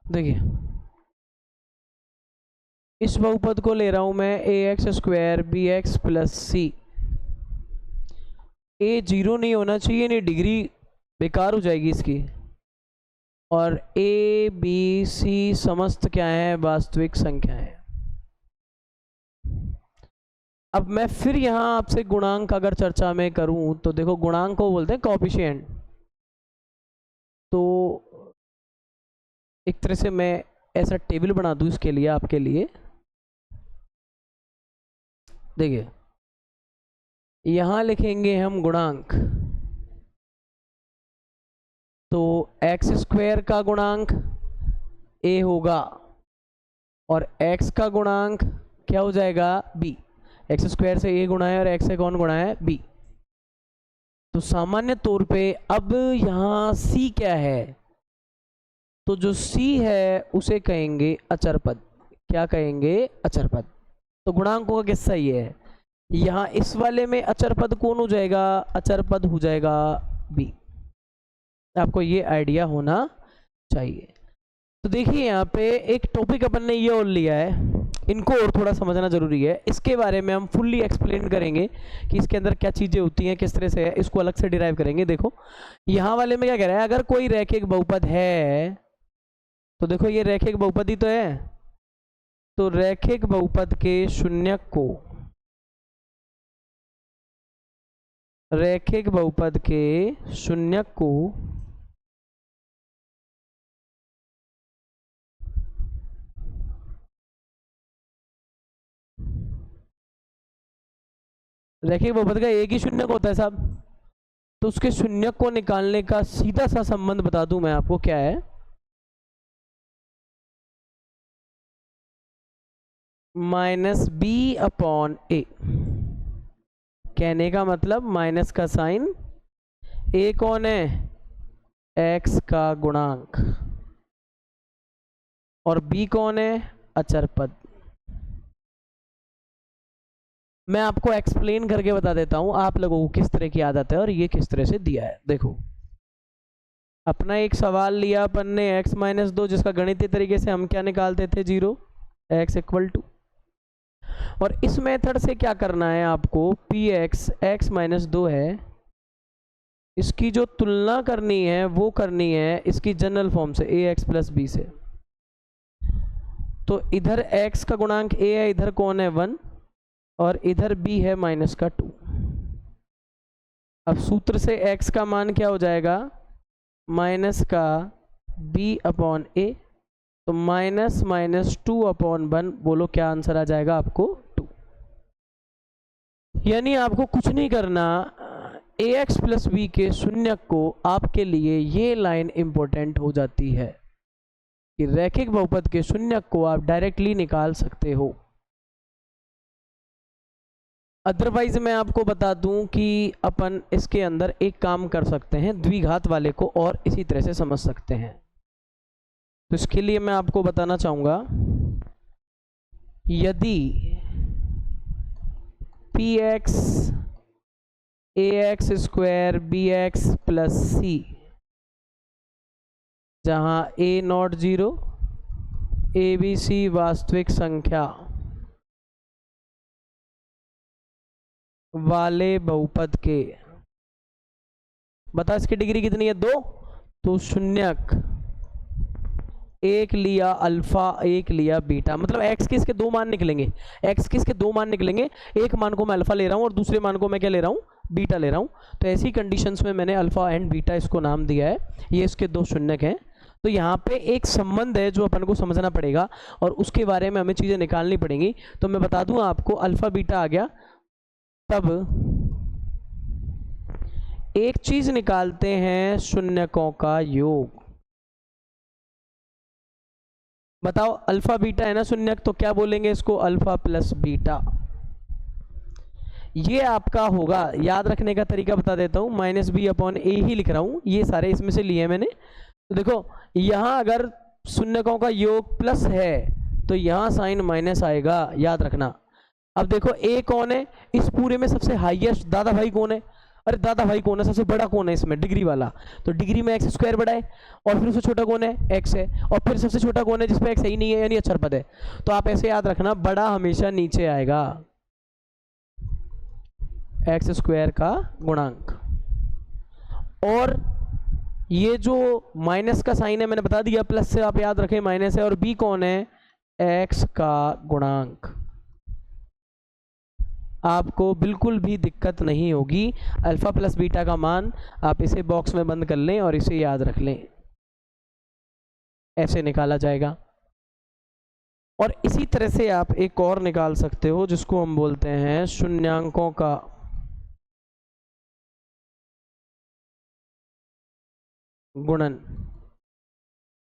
देखिए, इस बहुपद को ले रहा हूं मैं ax square B x plus C. A 0 नहीं होना चाहिए, नहीं डिग्री बेकार हो जाएगी इसकी। और ए बी सी समस्त क्या है? वास्तविक संख्या है। अब मैं फिर यहाँ आपसे गुणांक अगर चर्चा में करूं तो देखो, गुणांक को बोलते हैं कोएफिशिएंट। तो एक तरह से मैं ऐसा टेबल बना दूं इसके लिए, आपके लिए। देखिए, यहाँ लिखेंगे हम गुणांक, तो एक्स स्क्वायर का गुणांक a होगा और x का गुणांक क्या हो जाएगा? b। एक्स स्क्वायर से a गुणा है और x से कौन गुणा है? b। तो सामान्य तौर पे अब यहाँ c क्या है? तो जो c है उसे कहेंगे अचर पद। क्या कहेंगे? अचर पद। तो गुणांकों का किस्सा ये है। यहाँ इस वाले में अचर पद कौन हो जाएगा? अचर पद हो जाएगा b। आपको ये आइडिया होना चाहिए। तो देखिए, यहाँ पे एक टॉपिक अपन ने ये और लिया है, इनको और थोड़ा समझना जरूरी है। इसके बारे में हम फुल्ली एक्सप्लेन करेंगे कि इसके अंदर क्या चीजें होती हैं, किस तरह से है, इसको अलग से डिराइव करेंगे। देखो, यहाँ वाले में क्या कह रहा है? अगर कोई रैखिक बहुपद है, तो देखो ये रैखिक बहुपद ही तो है। तो रैखिक बहुपद के शून्यक को, रैखिक बहुपद के शून्यक को रैखिक बहुपद का एक ही शून्यक होता है साहब। तो उसके शून्यक को निकालने का सीधा सा संबंध बता दूं मैं आपको, क्या है? माइनस बी अपॉन ए। कहने का मतलब माइनस का साइन, ए कौन है? एक्स का गुणांक, और बी कौन है? अचर पद। मैं आपको एक्सप्लेन करके बता देता हूं आप लोगों को किस तरह की आदत है और ये किस तरह से दिया है। देखो, अपना एक सवाल लिया अपन ने x माइनस 2, जिसका गणितीय तरीके से हम क्या निकालते थे? 0, x इक्वल टू। और इस मेथड से क्या करना है आपको? पी एक्स एक्स माइनस 2 है, इसकी जो तुलना करनी है वो करनी है इसकी जनरल फॉर्म से, ए एक्स प्लस बी से। तो इधर x का गुणांक a है, इधर कौन है? 1, और इधर b है माइनस का 2। अब सूत्र से x का मान क्या हो जाएगा? माइनस का बी अपॉन ए, तो माइनस माइनस 2 अपॉन 1, बोलो क्या आंसर आ जाएगा आपको 2। यानी आपको कुछ नहीं करना, ax प्लस बी के शून्यक को आपके लिए ये लाइन इंपॉर्टेंट हो जाती है कि रैखिक बहुपद के शून्यक को आप डायरेक्टली निकाल सकते हो। अदरवाइज मैं आपको बता दूं कि अपन इसके अंदर एक काम कर सकते हैं, द्विघात वाले को और इसी तरह से समझ सकते हैं। तो इसके लिए मैं आपको बताना चाहूंगा, यदि px ax square bx plus C, जहां a नॉट 0 abc वास्तविक संख्या वाले बहुपद के, बता इसकी डिग्री कितनी है 2, तो शून्यक एक लिया अल्फा एक लिया बीटा, मतलब एक्स के इसके दो मान निकलेंगे, एक्स के इसके दो मान निकलेंगे, एक मान को मैं अल्फा ले रहा हूं और दूसरे मान को मैं क्या ले रहा हूं बीटा ले रहा हूं। तो ऐसी कंडीशंस में मैंने अल्फा एंड बीटा इसको नाम दिया है, ये इसके दो शून्यक हैं। तो यहाँ पे एक संबंध है जो अपन को समझना पड़ेगा और उसके बारे में हमें चीज़ें निकालनी पड़ेंगी। तो मैं बता दूं आपको, अल्फा बीटा आ गया, तब एक चीज निकालते हैं शून्यकों का योग। बताओ अल्फा बीटा है ना शून्यक, तो क्या बोलेंगे इसको, अल्फा प्लस बीटा। ये आपका होगा, याद रखने का तरीका बता देता हूं, माइनस बी अपॉन ए ही लिख रहा हूं, ये सारे इसमें से लिए मैंने। तो देखो यहां अगर शून्यकों का योग प्लस है तो यहां साइन माइनस आएगा, याद रखना। अब देखो ए कौन है इस पूरे में, सबसे हाईएस्ट दादा भाई कौन है, अरे दादा भाई कौन है, सबसे बड़ा कौन है इसमें, डिग्री वाला। तो डिग्री में एक्स स्क्वायर बड़ा है और फिर उससे छोटा कौन है, एक्स है, और फिर सबसे छोटा कौन है जिसपे एक्स ही नहीं है, यानी अक्षर पद है। तो आप ऐसे याद रखना, बड़ा हमेशा नीचे आएगा, एक्स स्क्वायर का गुणांक। और ये जो माइनस का साइन है मैंने बता दिया, प्लस से आप याद रखें माइनस है, और बी कौन है, एक्स का गुणांक। आपको बिल्कुल भी दिक्कत नहीं होगी, अल्फा प्लस बीटा का मान आप इसे बॉक्स में बंद कर लें और इसे याद रख लें, ऐसे निकाला जाएगा। और इसी तरह से आप एक और निकाल सकते हो जिसको हम बोलते हैं शून्यांकों का गुणन,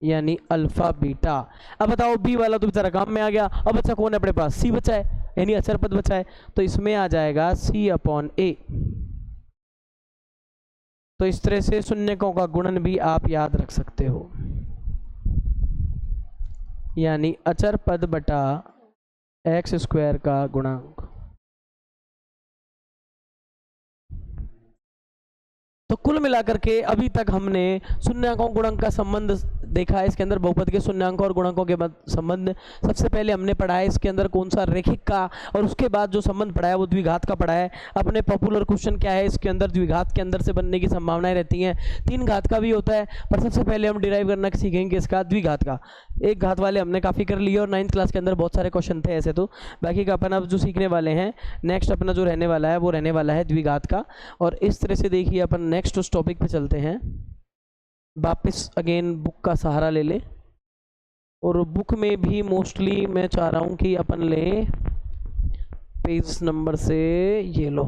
यानी अल्फा बीटा। अब बताओ बी वाला तो बेचारा काम में आ गया, अब बच्चा कौन है अपने पास, सी बचा है, यानी अचर पद बचा है, तो इसमें आ जाएगा सी अपॉन ए। तो इस तरह से शून्यकों का गुणन भी आप याद रख सकते हो, यानी अचर पद बटा एक्स स्क्वायर का गुणांक। तो कुल मिलाकर के अभी तक हमने शून्यांकों गुणक का संबंध देखा है, इसके अंदर बहुपद के शून्यांकों और गुणकों के संबंध सबसे पहले हमने पढ़ा है, इसके अंदर कौन सा रैखिक का, और उसके बाद जो संबंध पढ़ा है वो द्विघात का पढ़ा है। अपने पॉपुलर क्वेश्चन क्या है, इसके अंदर द्विघात के अंदर से बनने की संभावनाएं रहती हैं, तीन घात का भी होता है, पर सबसे पहले हम डिराइव करना सीखेंगे इसका द्विघात का। एक घात वाले हमने काफ़ी कर लिए और 9th क्लास के अंदर बहुत सारे क्वेश्चन थे ऐसे, तो बाकी का अपन अब जो सीखने वाले हैं नेक्स्ट अपना जो रहने वाला है वो रहने वाला है द्विघात का। और इस तरह से देखिए अपन नेक्स्ट उस टॉपिक पे चलते हैं, वापस अगेन बुक का सहारा ले लें, और बुक में भी मोस्टली मैं चाह रहा हूँ कि अपन ले पेज नंबर से, ये लो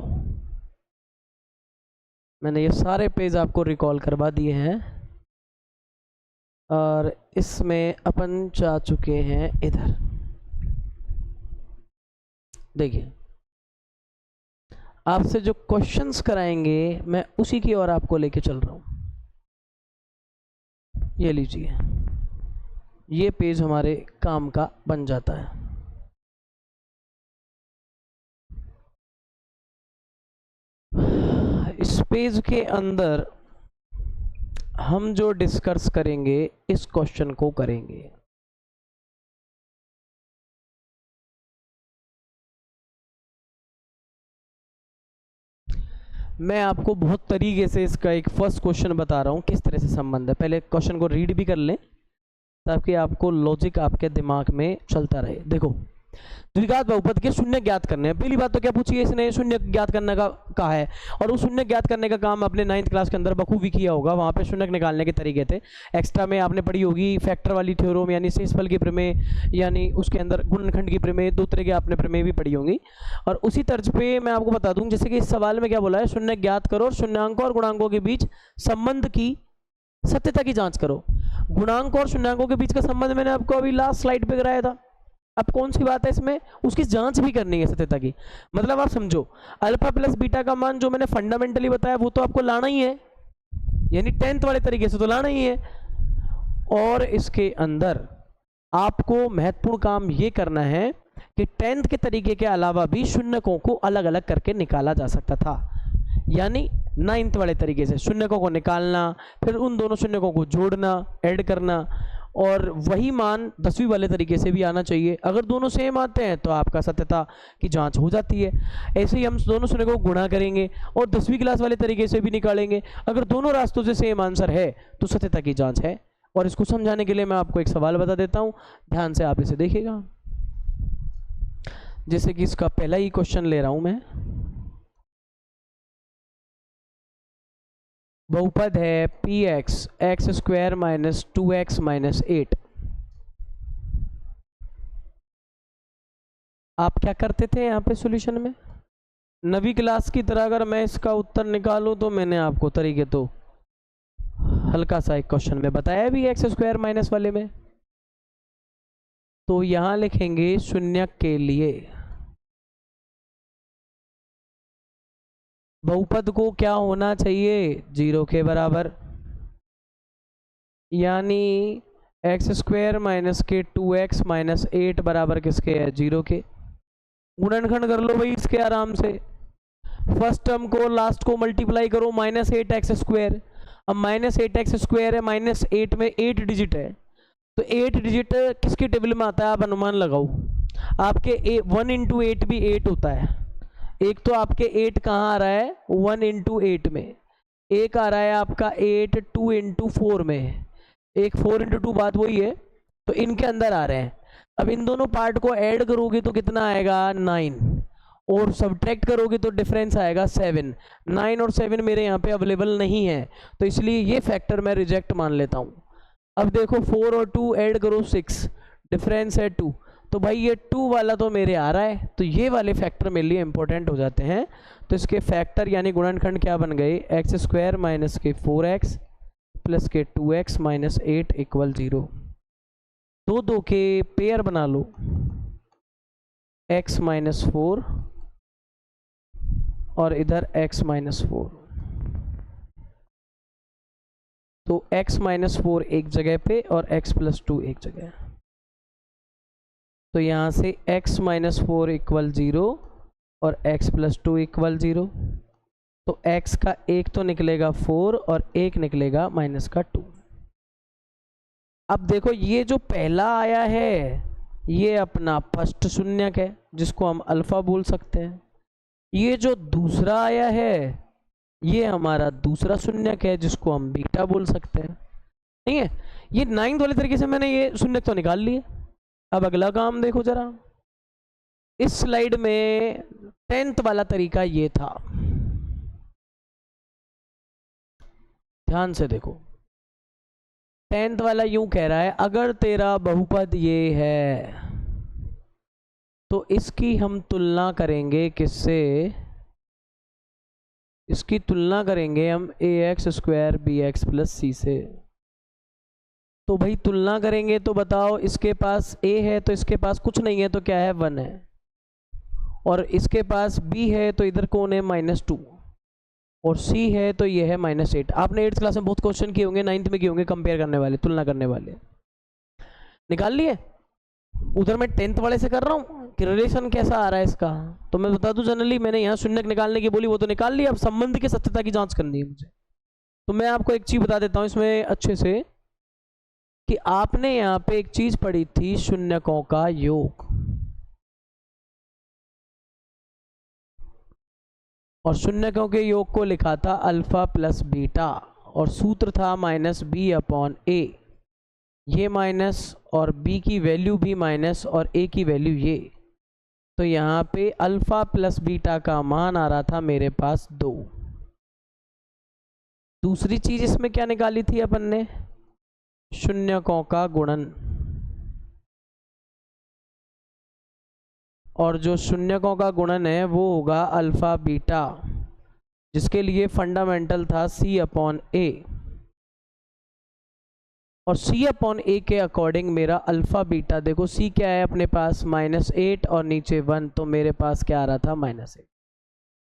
मैंने ये सारे पेज आपको रिकॉल करवा दिए हैं, और इसमें अपन जा चुके हैं इधर। देखिए आपसे जो क्वेश्चंस कराएंगे मैं उसी की ओर आपको लेके चल रहा हूँ। ये लीजिए, ये पेज हमारे काम का बन जाता है। इस पेज के अंदर हम जो डिस्कस करेंगे इस क्वेश्चन को करेंगे। मैं आपको बहुत तरीके से इसका एक फर्स्ट क्वेश्चन बता रहा हूँ किस तरह से संबंध है। पहले क्वेश्चन को रीड भी कर लें ताकि आपको लॉजिक आपके दिमाग में चलता रहे। देखो द्विघात बहुपद के शून्य ज्ञात करने हैं। पहली बात तो क्या पूछी है इसने, शून्य ज्ञात करने का कहा है, और उस शून्य ज्ञात करने का काम अपने 9th क्लास के अंदर बखूबी किया होगा। वहाँ पे शून्य निकालने के तरीके थे। एक्स्ट्रा में आपने पढ़ी होगी फैक्टर वाली थ्योरम, यानी शेषफल की प्रमेय, यानी उसके अंदर गुणनखंड की प्रमेय, दो तरह की आपने प्रमेय भी पढ़ी होंगी। और उसी तर्ज पे मैं आपको बता दूं, जैसे कि इस सवाल में क्या बोला है, शून्य ज्ञात करो और शून्यांकों और गुणांकों के बीच संबंध की सत्यता की जांच करो। गुणांक और शून्यांकों के बीच का संबंध मैंने आपको अभी लास्ट स्लाइड पे कराया था। अब कौन सी बात है इसमें, उसकी जांच भी करनी है सत्यता की। मतलब आप समझो, अल्फा प्लस बीटा का मान जो मैंने फंडामेंटली बताया वो तो आपको लाना ही है, यानी 10th वाले तरीके से तो लाना ही है। और इसके अंदर आपको महत्वपूर्ण काम ये करना है कि 10th के तरीके के अलावा भी शून्यकों को अलग अलग करके निकाला जा सकता था, यानी 9th वाले तरीके से शून्यकों को निकालना, फिर उन दोनों शून्यकों को जोड़ना, ऐड करना, और वही मान 10वीं वाले तरीके से भी आना चाहिए। अगर दोनों सेम आते हैं तो आपका सत्यता की जांच हो जाती है। ऐसे ही हम दोनों शून्यकों को गुणा करेंगे और 10वीं क्लास वाले तरीके से भी निकालेंगे। अगर दोनों रास्तों से सेम आंसर है तो सत्यता की जांच है। और इसको समझाने के लिए मैं आपको एक सवाल बता देता हूँ, ध्यान से आप इसे देखिएगा। जैसे कि इसका पहला ही क्वेश्चन ले रहा हूं मैं। बहुपद है px x square minus 2x minus 8। आप क्या करते थे यहाँ पे सॉल्यूशन में, 9वीं क्लास की तरह अगर मैं इसका उत्तर निकालूं तो मैंने आपको तरीके तो हल्का सा एक क्वेश्चन में बताया भी एक्स स्क्वायर माइनस वाले में। तो यहां लिखेंगे शून्य के लिए बहुपद को क्या होना चाहिए, 0 के बराबर, यानी एक्स स्क्वायर माइनस के 2x माइनस 8 बराबर किसके है, 0 के। गुणनखंड कर लो भाई इसके आराम से, फर्स्ट टर्म को लास्ट को मल्टीप्लाई करो, माइनस 8x स्क्वायर। अब माइनस 8x स्क्वायर है, माइनस 8 में 8 डिजिट है, तो 8 डिजिट किसके टेबल में आता है आप अनुमान लगाओ। आपके 1 इंटू 8 भी 8 होता है। एक तो आपके 8 कहाँ आ रहा है, 1 इंटू 8 में, एक आ रहा है आपका 8 2 इंटू 4 में, एक 4 इंटू 2 बात वही है, तो इनके अंदर आ रहे हैं। अब इन दोनों पार्ट को ऐड करोगे तो कितना आएगा, 9, और सब्ट्रैक्ट करोगे तो डिफरेंस आएगा 7। 9 और 7 मेरे यहाँ पे अवेलेबल नहीं है, तो इसलिए ये फैक्टर मैं रिजेक्ट मान लेता हूँ। अब देखो 4 और 2 ऐड करो 6, डिफरेंस है 2, तो भाई ये 2 वाला तो मेरे आ रहा है, तो ये वाले फैक्टर मेरे लिए इंपॉर्टेंट हो जाते हैं। तो इसके फैक्टर यानी गुणनखंड क्या बन गए, एक्स स्क्वायर माइनस के 4x प्लस के 2x माइनस 8 इक्वल 0। दो दो के पेयर बना लो, x माइनस 4 और इधर x माइनस 4, तो x माइनस 4 एक जगह पे और x प्लस 2 एक जगह। तो यहाँ से x माइनस 4 इक्वल 0 और x प्लस 2 इक्वल 0, तो x का एक तो निकलेगा 4 और एक निकलेगा माइनस का 2। अब देखो ये जो पहला आया है ये अपना फर्स्ट शून्यक है जिसको हम अल्फा बोल सकते हैं। ये जो दूसरा आया है ये हमारा दूसरा शून्यक है जिसको हम बीटा बोल सकते हैं। नहीं है, ये 9th वाले तरीके से मैंने ये शून्यक तो निकाल लिए। अब अगला काम देखो जरा, इस स्लाइड में 10th वाला तरीका ये था, ध्यान से देखो। 10th वाला यूं कह रहा है, अगर तेरा बहुपद ये है तो इसकी हम तुलना करेंगे किससे, इसकी तुलना करेंगे हम ax square bx plus c से। तो भाई तुलना करेंगे तो बताओ, इसके पास a है तो इसके पास कुछ नहीं है तो क्या है, 1 है, और इसके पास b है तो इधर कौन है, -2, और c है तो ये है -8। आपने 8th क्लास में बहुत क्वेश्चन किए होंगे, 9th में किए होंगे, कंपेयर करने वाले, तुलना करने वाले, निकाल लिए। उधर मैं 10th वाले से कर रहा हूँ कि रिलेशन कैसा आ रहा है इसका, तो मैं बता दूं जनरली मैंने यहाँ शून्यक निकालने की बोली, वो तो निकाल लिया। अब संबंध की सत्यता की जांच करनी है मुझे। तो मैं आपको एक चीज बता देता हूँ इसमें अच्छे से, कि आपने यहाँ पे एक चीज पढ़ी थी, शून्यकों का योग, और शून्यकों के योग को लिखा था अल्फा प्लस बीटा, और सूत्र था -b/a। ये माइनस और b की वैल्यू भी माइनस और a की वैल्यू ये, तो यहाँ पे अल्फा प्लस बीटा का मान आ रहा था मेरे पास 2। दूसरी चीज इसमें क्या निकाली थी अपन ने, शून्यकों का गुणन, और जो शून्यकों का गुणन है वो होगा अल्फा बीटा, जिसके लिए फंडामेंटल था C अपॉन ए, और C अपॉन ए के अकॉर्डिंग मेरा अल्फा बीटा, देखो C क्या है अपने पास -8 और नीचे 1, तो मेरे पास क्या आ रहा था -8।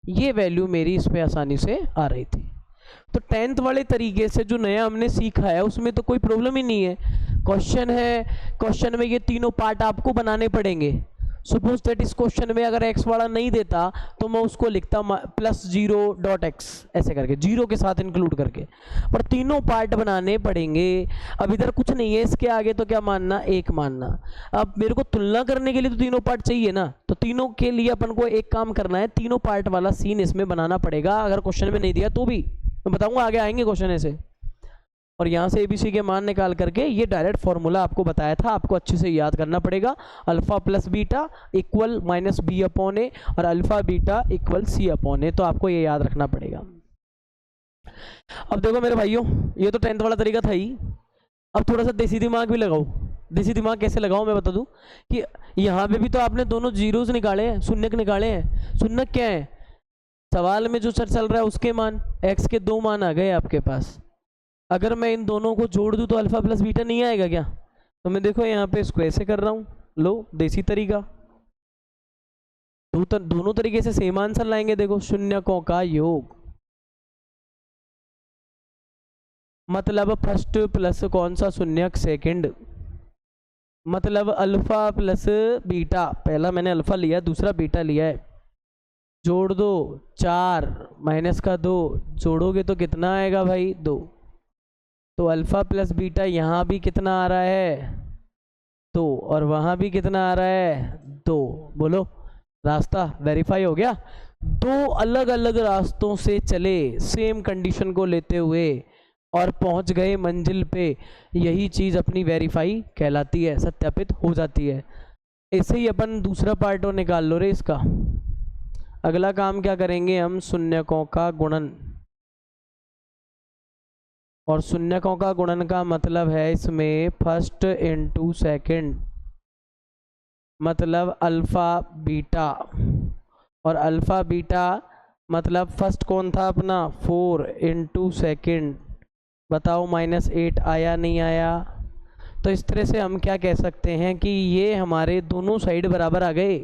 ये वैल्यू मेरी इस पे आसानी से आ रही थी। तो 10th वाले तरीके से जो नया हमने सीखा है उसमें तो कोई प्रॉब्लम ही नहीं है। क्वेश्चन है, क्वेश्चन में ये तीनों पार्ट आपको बनाने पड़ेंगे। सपोज दैट इस क्वेश्चन में अगर x वाला नहीं देता तो मैं उसको लिखता +0.x ऐसे करके, जीरो के साथ इंक्लूड करके, पर तीनों पार्ट बनाने पड़ेंगे। अब इधर कुछ नहीं है, इसके आगे तो क्या मानना, 1 मानना। अब मेरे को तुलना करने के लिए तो तीनों पार्ट चाहिए ना, तो तीनों के लिए अपन को एक काम करना है, तीनों पार्ट वाला सीन इसमें बनाना पड़ेगा। अगर क्वेश्चन में नहीं दिया तो भी मैं बताऊंगा, आगे आएंगे क्वेश्चन ऐसे। और यहाँ से एबीसी के मान निकाल करके ये डायरेक्ट फॉर्मूला आपको बताया था, आपको अच्छे से याद करना पड़ेगा। Alpha plus beta equal -b upon A और alpha beta equal C upon A, तो आपको ये याद रखना पड़ेगा। अब देखो मेरे भाइयों, ये तो 10th वाला तरीका था ही। अब थोड़ा सा देसी दिमाग भी लगाओ। देसी दिमाग कैसे लगाओ मैं बता दूं कि यहाँ पे भी तो आपने दोनों जीरोस निकाले हैं, शून्यक निकाले हैं। शून्यक क्या है, सवाल में जो चल रहा है उसके मान, x के 2 मान आ गए आपके पास। अगर मैं इन दोनों को जोड़ दूं तो अल्फा प्लस बीटा नहीं आएगा क्या? तो मैं देखो यहाँ पे इसको ऐसे कर रहा हूँ, लो देसी तरीका, दोनों तरीके से सेम आंसर लाएंगे। देखो शून्यकों का योग, मतलब फर्स्ट प्लस कौन सा शून्यक, सेकंड, मतलब अल्फा प्लस बीटा, पहला मैंने अल्फा लिया दूसरा बीटा लिया है, जोड़ दो 4 माइनस का 2, जोड़ोगे तो कितना आएगा भाई 2। तो अल्फा प्लस बीटा यहाँ भी कितना आ रहा है 2 और वहाँ भी कितना आ रहा है 2। बोलो रास्ता वेरीफाई हो गया। दो अलग अलग रास्तों से चले सेम कंडीशन को लेते हुए और पहुँच गए मंजिल पे, यही चीज़ अपनी वेरीफाई कहलाती है, सत्यापित हो जाती है। ऐसे ही अपन दूसरा पार्ट और निकाल लो रे इसका। अगला काम क्या करेंगे हम, शून्यकों का गुणन, और शून्यकों का गुणन का मतलब है इसमें फर्स्ट इनटू सेकंड, मतलब अल्फा बीटा, और अल्फा बीटा मतलब फर्स्ट कौन था अपना 4 इनटू सेकंड। बताओ -8 आया नहीं आया? तो इस तरह से हम क्या कह सकते हैं कि ये हमारे दोनों साइड बराबर आ गए,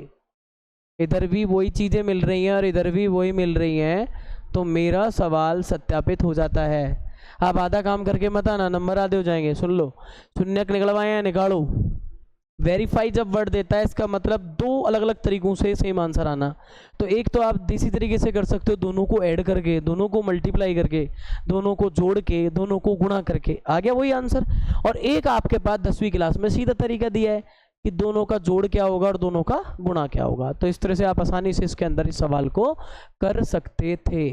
इधर भी वही चीज़ें मिल रही हैं और इधर भी वही मिल रही हैं, तो मेरा सवाल सत्यापित हो जाता है। आप आधा काम करके मत आना, नंबर आधे हो जाएंगे। सुन लो, शून्यक निकलवाए या निकालो, वेरीफाई जब वर्ड देता है इसका मतलब दो अलग अलग तरीकों से सेम आंसर आना। तो एक तो आप देसी तरीके से कर सकते हो, दोनों को ऐड करके, दोनों को मल्टीप्लाई करके, दोनों को जोड़ के, दोनों को गुणा करके आ गया वही आंसर। और एक आपके पास 10वीं क्लास में सीधा तरीका दिया है कि दोनों का जोड़ क्या होगा और दोनों का गुणा क्या होगा। तो इस तरह से आप आसानी से इसके अंदर इस सवाल को कर सकते थे।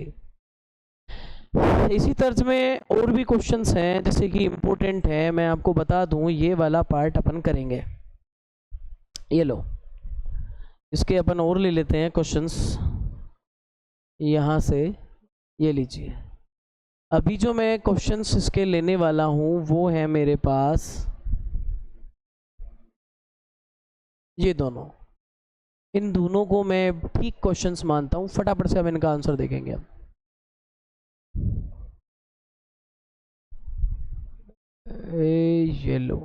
इसी तर्ज में और भी क्वेश्चंस हैं जैसे कि इम्पोर्टेंट है, मैं आपको बता दूं, ये वाला पार्ट अपन करेंगे। ये लो, इसके अपन और ले लेते हैं क्वेश्चंस यहाँ से, ये लीजिए। अभी जो मैं क्वेश्चंस इसके लेने वाला हूँ वो है मेरे पास ये दोनों, इन दोनों को मैं ठीक क्वेश्चंस मानता हूँ। फटाफट से हम इनका आंसर देखेंगे। अब ये लो,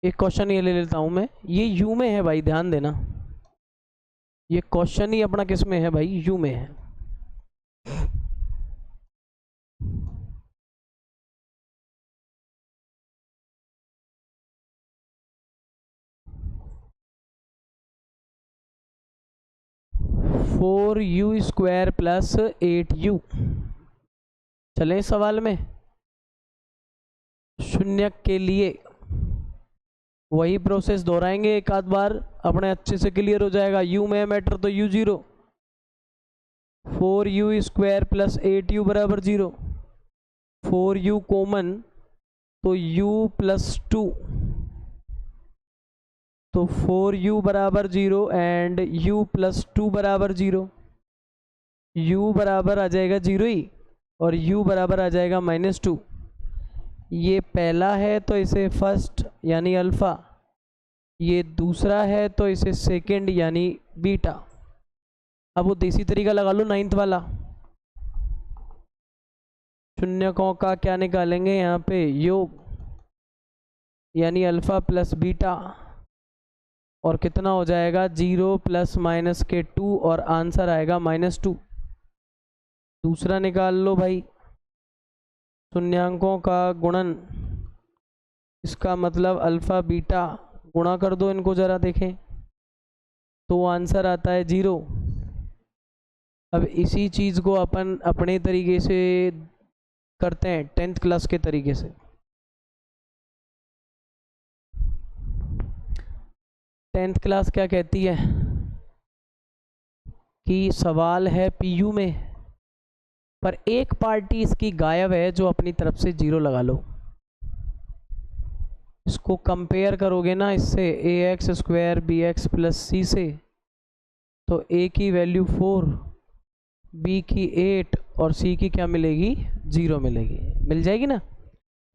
एक क्वेश्चन ये ले लेता हूं मैं, ये यू में है भाई, ध्यान देना, ये क्वेश्चन ही अपना किस में है भाई, यू में है। Four you square plus 8u। चलें इस सवाल में, शून्यक के लिए वही प्रोसेस दोहराएंगे एक आध बार, अपने अच्छे से क्लियर हो जाएगा। यू में मैटर तो u0, 4u square plus 8u बराबर 0, 4u कॉमन तो u प्लस 2, तो 4u बराबर 0 एंड u प्लस 2 बराबर 0, u बराबर आ जाएगा 0 ही और u बराबर आ जाएगा -2। ये पहला है तो इसे फर्स्ट यानी अल्फ़ा, ये दूसरा है तो इसे सेकंड यानी बीटा। अब वो देसी तरीका लगा लो 9th वाला, शून्यकों का क्या निकालेंगे यहाँ पे योग, यानी अल्फ़ा प्लस बीटा, और कितना हो जाएगा 0 प्लस माइनस के 2 और आंसर आएगा -2। दूसरा निकाल लो भाई, शून्यांकों का गुणन, इसका मतलब अल्फ़ा बीटा, गुणा कर दो इनको ज़रा देखें तो आंसर आता है 0। अब इसी चीज़ को अपन अपने तरीके से करते हैं 10th क्लास के तरीके से। 10th क्लास क्या कहती है कि सवाल है PU में, पर एक पार्टी इसकी गायब है जो अपनी तरफ से 0 लगा लो। इसको कंपेयर करोगे ना इससे ax square bx plus c से, तो a की वैल्यू 4, b की 8 और c की क्या मिलेगी 0 मिलेगी, मिल जाएगी ना।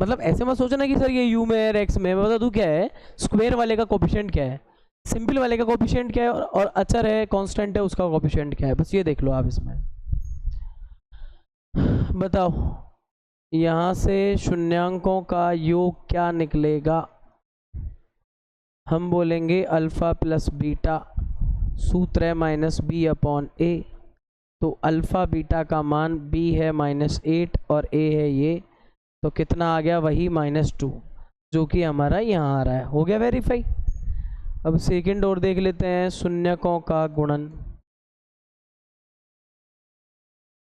मतलब ऐसे मत सोचना कि सर ये u में है x में, मैं बता दूँ क्या है, स्क्वायर वाले का कोफिशिएंट क्या है, सिंपल वाले का कोफिशिएंट क्या है, और अचर है कांस्टेंट है उसका कोफिशिएंट क्या है, बस ये देख लो आप इसमें। बताओ यहाँ से शून्यांकों का योग क्या निकलेगा, हम बोलेंगे अल्फ़ा प्लस बीटा, सूत्र है -b/a, तो अल्फ़ा बीटा का मान b है -8 और a है ये, तो कितना आ गया वही -2, जो कि हमारा यहाँ आ रहा है। हो गया वेरीफाई। अब सेकंड और देख लेते हैं, शून्यकों का गुणन,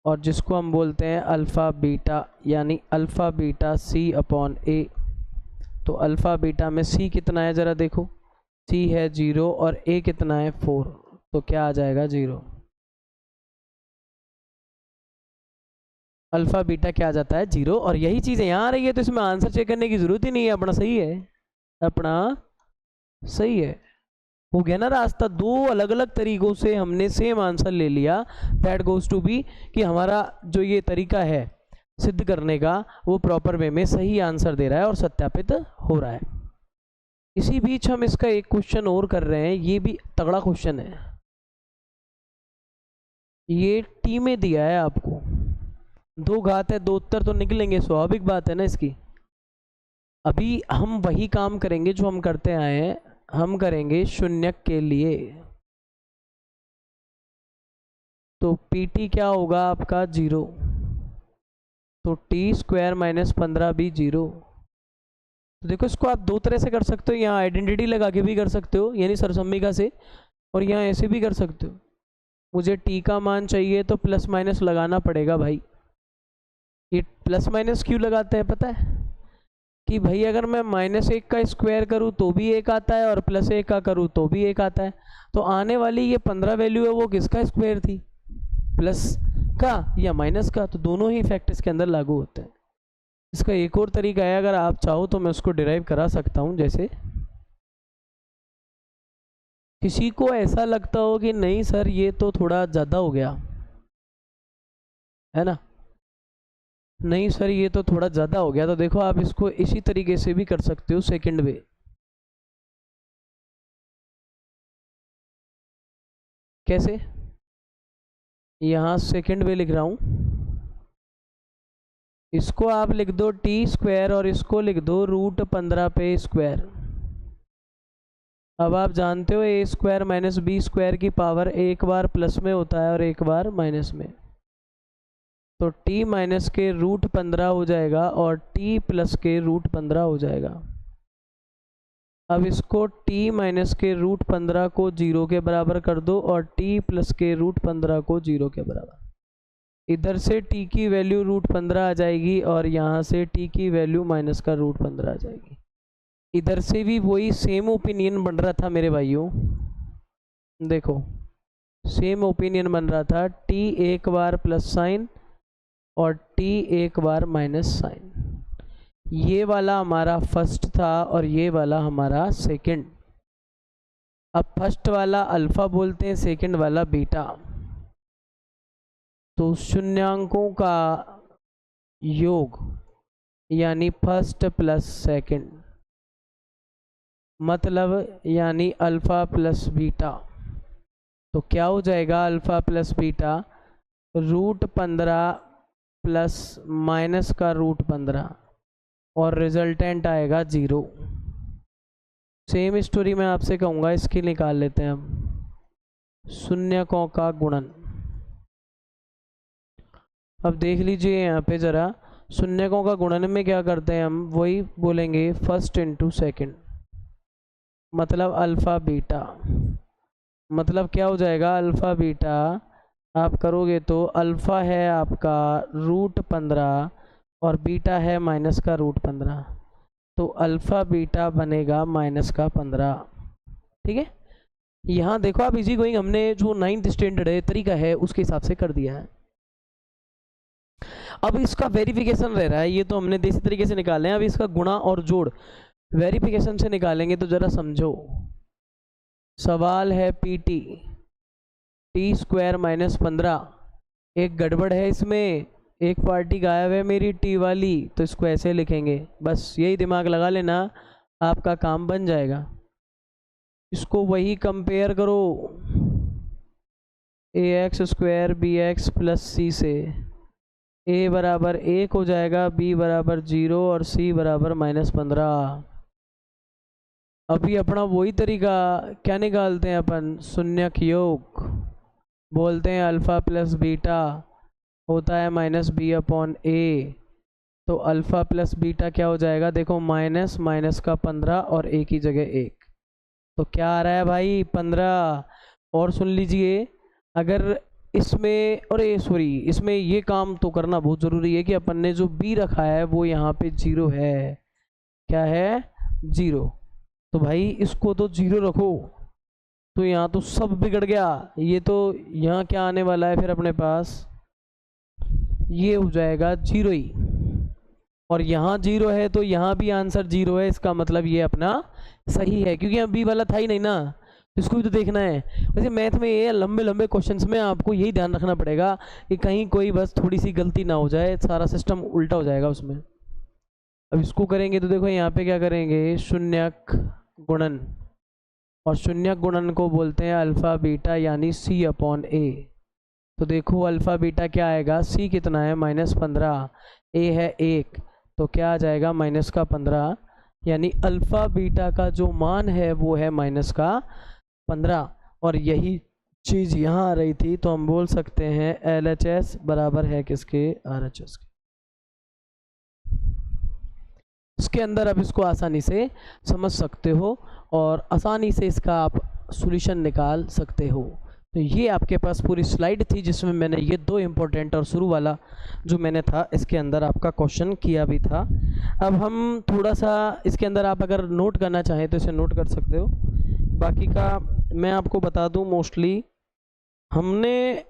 और जिसको हम बोलते हैं अल्फ़ा बीटा, यानी अल्फ़ा बीटा c/a, तो अल्फ़ा बीटा में c कितना है ज़रा देखो, c है 0 और a कितना है 4, तो क्या आ जाएगा 0। अल्फ़ा बीटा क्या आ जाता है 0, और यही चीज़ यहाँ आ रही है तो इसमें आंसर चेक करने की ज़रूरत ही नहीं है, अपना सही है, अपना सही है। हो गया ना रास्ता, दो अलग अलग तरीक़ों से हमने सेम आंसर ले लिया। दैट गोज़ टू बी कि हमारा जो ये तरीका है सिद्ध करने का वो प्रॉपर वे में सही आंसर दे रहा है और सत्यापित हो रहा है। इसी बीच हम इसका एक क्वेश्चन और कर रहे हैं, ये भी तगड़ा क्वेश्चन है, ये टी में दिया है आपको, 2 घात है 2 उत्तर तो निकलेंगे, स्वाभाविक बात है ना इसकी। अभी हम वही काम करेंगे जो हम करते आए हैं, हम करेंगे शून्यक के लिए, तो pt क्या होगा आपका 0, तो t स्क्वायर -15 भी 0। तो देखो इसको आप दो तरह से कर सकते हो, यहाँ आइडेंटिटी लगा के भी कर सकते हो यानी सरसम्मिका से, और यहाँ ऐसे भी कर सकते हो। मुझे t का मान चाहिए तो प्लस माइनस लगाना पड़ेगा भाई। ये प्लस माइनस क्यों लगाते हैं पता है, कि भाई अगर मैं -1 का स्क्वायर करूँ तो भी 1 आता है और +1 का करूँ तो भी 1 आता है, तो आने वाली ये 15 वैल्यू है वो किसका स्क्वायर थी, प्लस का या माइनस का, तो दोनों ही फैक्ट इसके अंदर लागू होते हैं। इसका एक और तरीका है, अगर आप चाहो तो मैं उसको डिराइव करा सकता हूँ। जैसे किसी को ऐसा लगता हो कि नहीं सर ये तो थोड़ा ज़्यादा हो गया है ना, नहीं सर ये तो थोड़ा ज़्यादा हो गया, तो देखो आप इसको इसी तरीके से भी कर सकते हो सेकंड वे। कैसे, यहाँ सेकंड वे लिख रहा हूँ, इसको आप लिख दो टी स्क्वायर और इसको लिख दो √15 पे स्क्वायर। अब आप जानते हो a square minus B square की पावर एक बार प्लस में होता है और एक बार माइनस में, तो t माइनस के √15 हो जाएगा और t प्लस के √15 हो जाएगा। अब इसको t माइनस के √15 को 0 के बराबर कर दो और t प्लस के √15 को 0 के बराबर। इधर से t की वैल्यू √15 आ जाएगी और यहाँ से t की वैल्यू माइनस का √15 आ जाएगी। इधर से भी वही सेम ओपिनियन बन रहा था मेरे भाइयों, देखो सेम ओपिनियन बन रहा था, टी एक बार प्लस साइन और टी एक बार माइनस साइन। ये वाला हमारा फर्स्ट था और ये वाला हमारा सेकंड। अब फर्स्ट वाला अल्फा बोलते हैं, सेकंड वाला बीटा। तो शून्यांकों का योग यानी फर्स्ट प्लस सेकंड, मतलब यानी अल्फ़ा प्लस बीटा। तो क्या हो जाएगा alpha plus beta, √15 plus minus का √15 और रिजल्टेंट आएगा 0। सेम स्टोरी मैं आपसे कहूँगा, इसकी निकाल लेते हैं हम, शून्यकों का गुणन। अब देख लीजिए यहाँ पे ज़रा, शून्यकों का गुणन में क्या करते हैं हम, वही बोलेंगे फर्स्ट इंटू सेकेंड, मतलब अल्फ़ा बीटा। मतलब क्या हो जाएगा, अल्फ़ा बीटा आप करोगे तो अल्फ़ा है आपका √15 और बीटा है माइनस का √15, तो अल्फ़ा बीटा बनेगा माइनस का 15। ठीक है, यहाँ देखो आप, इजी गोइंग हमने जो 9th स्टैंडर्ड है तरीका है उसके हिसाब से कर दिया है। अब इसका वेरिफिकेशन रह रहा है, ये तो हमने देसी तरीके से निकाले हैं। अब इसका गुणा और जोड़ वेरिफिकेशन से निकालेंगे, तो ज़रा समझो। सवाल है पीटी, t² - 15। एक गड़बड़ है इसमें, एक पार्टी गायब है मेरी टी वाली, तो इसको ऐसे लिखेंगे, बस यही दिमाग लगा लेना, आपका काम बन जाएगा। इसको वही कंपेयर करो ax² bx + c से। a बराबर 1 हो जाएगा, b बराबर 0 और c बराबर -15। अभी अपना वही तरीका, क्या निकालते हैं अपन, शून्यक योग। बोलते हैं अल्फ़ा प्लस बीटा होता है -b/a। तो अल्फ़ा प्लस बीटा क्या हो जाएगा, देखो माइनस माइनस का 15 और a की जगह 1, तो क्या आ रहा है भाई 15। और सुन लीजिए, अगर इसमें, अरे सॉरी, इसमें ये काम तो करना बहुत ज़रूरी है कि अपन ने जो b रखा है वो यहाँ पे 0 है। क्या है, 0। तो भाई इसको तो 0 रखो, तो यहाँ तो सब बिगड़ गया। ये तो यहाँ क्या आने वाला है फिर अपने पास, ये हो जाएगा 0 ही। और यहाँ 0 है तो यहाँ भी आंसर 0 है, इसका मतलब ये अपना सही है, क्योंकि यहाँ बी वाला था ही नहीं ना, इसको भी तो देखना है। वैसे मैथ में ये लंबे लंबे क्वेश्चंस में आपको यही ध्यान रखना पड़ेगा कि कहीं कोई बस थोड़ी सी गलती ना हो जाए, सारा सिस्टम उल्टा हो जाएगा उसमें। अब इसको करेंगे तो देखो यहाँ पे क्या करेंगे, शून्यक गुणन, और शून्यक गुणन को बोलते हैं अल्फ़ा बीटा यानी c/a। तो देखो अल्फ़ा बीटा क्या आएगा, c कितना है -15, a है 1, तो क्या आ जाएगा माइनस का 15, यानी अल्फ़ा बीटा का जो मान है वो है -15। और यही चीज़ यहाँ आ रही थी, तो हम बोल सकते हैं LHS बराबर है किसके, RHS के। इसके अंदर अब इसको आसानी से समझ सकते हो और आसानी से इसका आप सॉल्यूशन निकाल सकते हो। तो ये आपके पास पूरी स्लाइड थी जिसमें मैंने ये 2 इम्पोर्टेंट और शुरू वाला जो मैंने था इसके अंदर आपका क्वेश्चन किया भी था। अब हम थोड़ा सा इसके अंदर, आप अगर नोट करना चाहें तो इसे नोट कर सकते हो। बाकी का मैं आपको बता दूं, मोस्टली हमने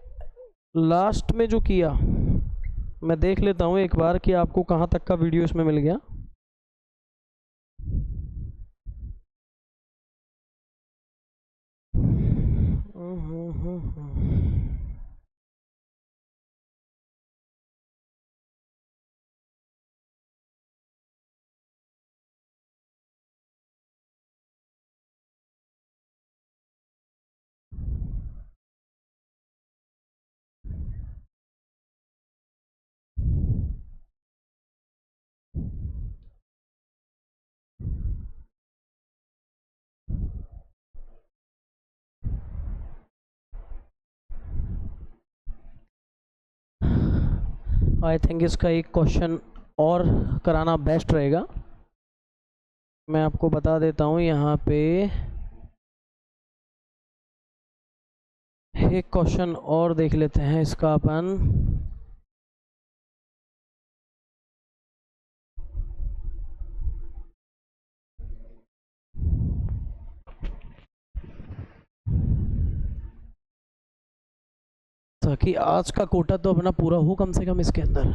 लास्ट में जो किया, मैं देख लेता हूँ एक बार कि आपको कहाँ तक का वीडियो इसमें मिल गया। आई थिंक इसका एक क्वेश्चन और कराना बेस्ट रहेगा। मैं आपको बता देता हूँ, यहाँ पे एक क्वेश्चन और देख लेते हैं इसका अपन। था कि आज का कोटा तो अपना पूरा हो कम से कम इसके अंदर।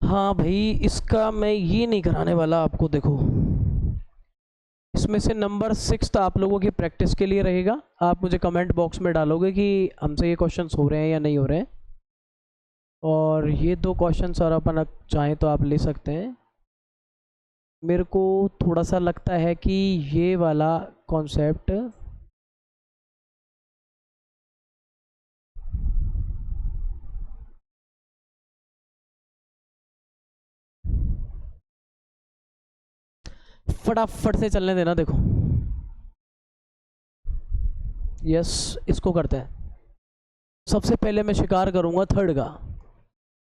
हाँ भाई, इसका मैं ये नहीं कराने वाला आपको। देखो, इसमें से नंबर 6 आप लोगों की प्रैक्टिस के लिए रहेगा। आप मुझे कमेंट बॉक्स में डालोगे कि हमसे ये क्वेश्चंस हो रहे हैं या नहीं हो रहे हैं। और ये 2 क्वेश्चंस और अपन चाहें तो आप ले सकते हैं। मेरे को थोड़ा सा लगता है कि ये वाला कॉन्सेप्ट फटाफट से चलने देना। देखो, यस, इसको करते हैं। सबसे पहले मैं शिकार करूंगा थर्ड का,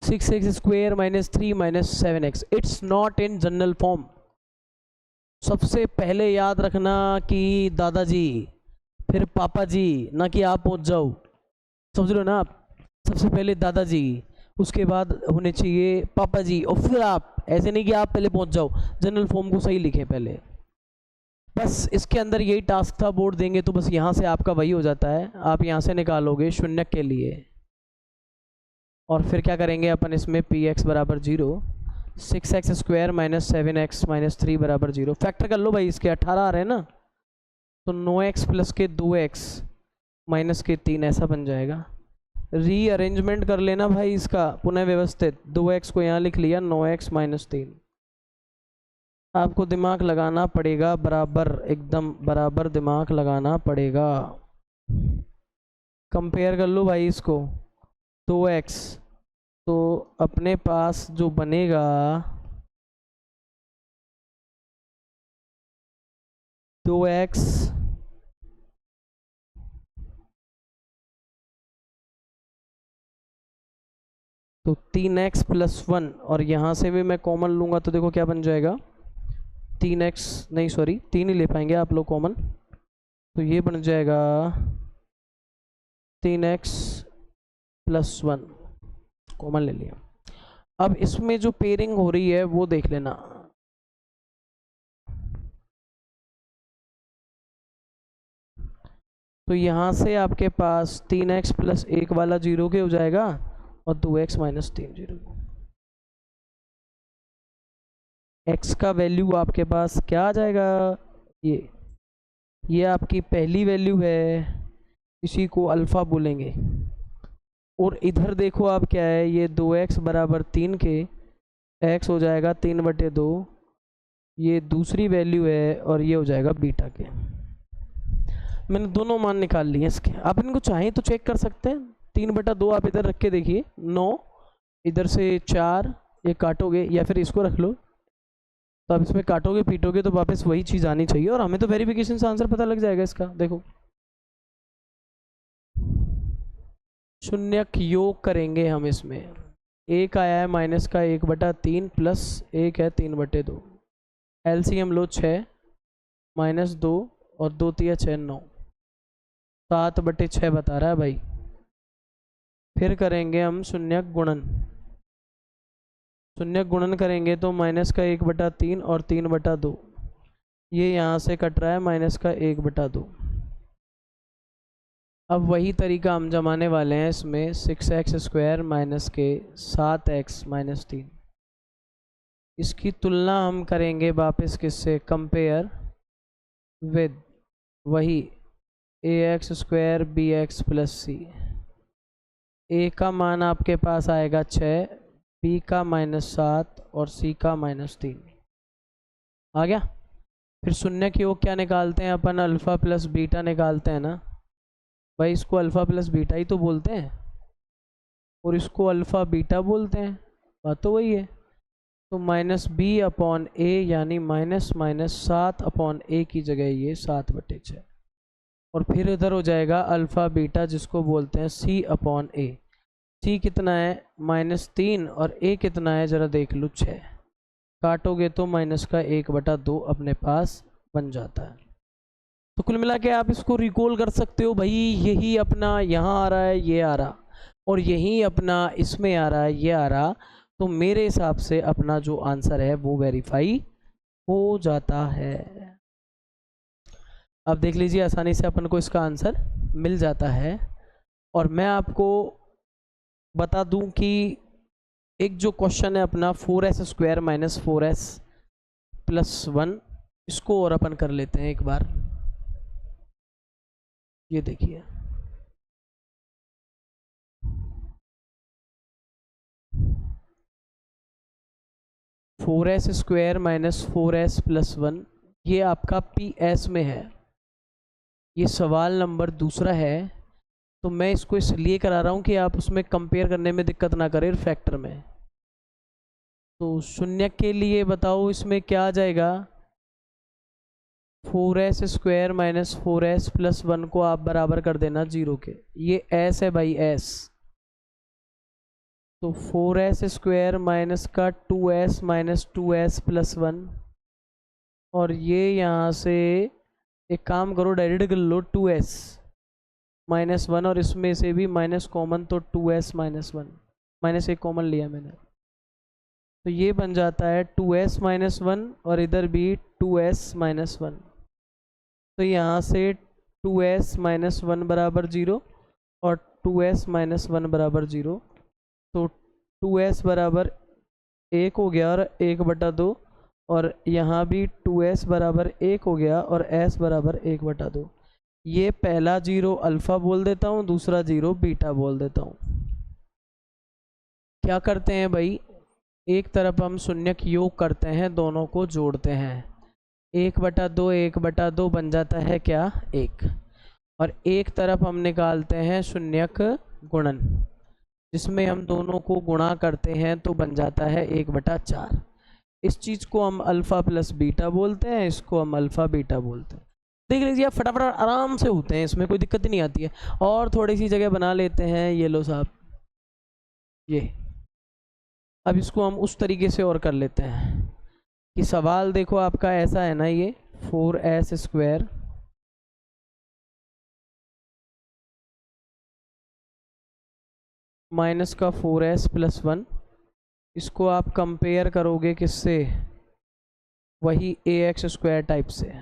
6x² - 3 - 7x। It's not in general form. सबसे पहले याद रखना कि दादाजी, फिर पापा जी, ना कि आप पहुंच जाओ। समझ लो ना आप? सबसे पहले दादाजी, उसके बाद होने चाहिए पापा जी, और फिर आप। ऐसे नहीं कि आप पहले पहुंच जाओ। जनरल फॉर्म को सही लिखें पहले। बस इसके अंदर यही टास्क था। बोर्ड देंगे तो बस यहाँ से आपका वही हो जाता है। आप यहाँ से निकालोगे शून्य के लिए, और फिर क्या करेंगे अपन इसमें px बराबर 0, 6x² - 7x - 3 बराबर 0। फैक्टर कर लो भाई, इसके 18 आ रहे हैं ना, तो 9x प्लस के 2x माइनस के 3 ऐसा बन जाएगा। रीअरेंजमेंट कर लेना भाई इसका, पुनः व्यवस्थित। 2x को यहाँ लिख लिया, 9x - 3। आपको दिमाग लगाना पड़ेगा, बराबर, एकदम बराबर दिमाग लगाना पड़ेगा। कंपेयर कर लो भाई इसको। 2x, तो अपने पास जो बनेगा 2x तो 3x + 1, और यहाँ से भी मैं कॉमन लूँगा तो देखो क्या बन जाएगा, 3x, नहीं सॉरी 3 ही ले पाएंगे आप लोग कॉमन, तो ये बन जाएगा 3x + 1, कॉमन ले लिया। अब इसमें जो पेयरिंग हो रही है वो देख लेना। तो यहाँ से आपके पास 3x + 1 वाला 0 के हो जाएगा, और 2x - 3 0। x का वैल्यू आपके पास क्या आ जाएगा, ये आपकी पहली वैल्यू है, इसी को अल्फ़ा बोलेंगे। और इधर देखो आप क्या है, ये 2x बराबर 3 के x हो जाएगा 3/2, ये दूसरी वैल्यू है, और ये हो जाएगा बीटा के। मैंने दोनों मान निकाल लिए इसके। आप इनको चाहें तो चेक कर सकते हैं। 3/2 आप इधर रख के देखिए, 9, इधर से 4, ये काटोगे या फिर इसको रख लो, तो आप इसमें काटोगे पीटोगे तो वापस वही चीज़ आनी चाहिए, और हमें तो वेरिफिकेशन से आंसर पता लग जाएगा इसका। देखो, शून्यक योग करेंगे हम इसमें। एक आया है माइनस का 1/3 प्लस 1 है 3/2। एलसीएम लो 6 - 2 और 2 × 6 9, 7/6 बता रहा है भाई। फिर करेंगे हम शून्यक गुणन। शून्यक गुणन करेंगे तो माइनस का 1/3 और 3/2, ये यहाँ से कट रहा है माइनस का 1/2। अब वही तरीका हम जमाने वाले हैं इसमें, 6x² माइनस के 7x - 3। इसकी तुलना हम करेंगे वापस किससे, कंपेयर विद वही ax² bx + c। a का मान आपके पास आएगा 6, b का -7 और c का -3 आ गया। फिर शून्य की योग क्या निकालते हैं अपन, अल्फ़ा + बीटा निकालते हैं ना भाई। इसको अल्फ़ा + बीटा ही तो बोलते हैं, और इसको अल्फ़ा बीटा बोलते हैं, बात तो वही है। तो -b/a यानी -7/a की जगह ये 7/6, और फिर इधर हो जाएगा अल्फ़ा बीटा जिसको बोलते हैं c/a। c कितना है, -3, और a कितना है ज़रा देख लो, 6। काटोगे तो माइनस का 1/2 अपने पास बन जाता है। तो कुल मिला के आप इसको रिकॉल कर सकते हो भाई। यही अपना यहाँ आ रहा है, ये आ रहा, और यही अपना इसमें आ रहा है, ये आ रहा। तो मेरे हिसाब से अपना जो आंसर है वो वेरीफाई हो जाता है। अब देख लीजिए आसानी से अपन को इसका आंसर मिल जाता है। और मैं आपको बता दूं कि एक जो क्वेश्चन है अपना 4s² माइनस 4s प्लस 1, इसको और अपन कर लेते हैं एक बार। ये देखिए, four S square minus 4s plus 1, ये आपका PS में है। ये सवाल नंबर दूसरा है। तो मैं इसको इसलिए करा रहा हूँ कि आप उसमें कंपेयर करने में दिक्कत ना करें फैक्टर में। तो शून्य के लिए बताओ इसमें क्या आ जाएगा, 4s² माइनस 4s प्लस 1 को आप बराबर कर देना 0 के। ये s है भाई s, तो 4s² माइनस का 2s माइनस 2s प्लस 1, और ये यहाँ से एक काम करो डायरेक्ट कर लो 2s माइनस 1, और इसमें से भी माइनस कॉमन, तो 2s माइनस 1, माइनस एक कॉमन लिया मैंने, तो ये बन जाता है 2s माइनस 1 और इधर भी 2s माइनस 1। तो यहाँ से 2s माइनस 1 बराबर 0 और 2s माइनस 1 बराबर 0, तो 2s बराबर 1 हो गया और 1/2, और यहाँ भी 2s बराबर 1 हो गया और s बराबर 1/2। ये पहला 0 अल्फ़ा बोल देता हूँ, दूसरा 0 बीटा बोल देता हूँ। क्या करते हैं भाई, एक तरफ हम शून्यक योग करते हैं, दोनों को जोड़ते हैं, 1/2 1/2 बन जाता है क्या 1, और एक तरफ हम निकालते हैं शून्यक गुणन, जिसमें हम दोनों को गुणा करते हैं तो बन जाता है 1/4। इस चीज़ को हम अल्फ़ा प्लस बीटा बोलते हैं, इसको हम अल्फ़ा बीटा बोलते हैं। देख लीजिए आप फटाफट आराम से होते हैं, इसमें कोई दिक्कत नहीं आती है। और थोड़ी सी जगह बना लेते हैं, ये लो साहब, ये अब इसको हम उस तरीके से और कर लेते हैं कि सवाल देखो आपका ऐसा है ना, ये 4s² माइनस का 4s प्लस 1, इसको आप कंपेयर करोगे किससे, वही ax² टाइप से।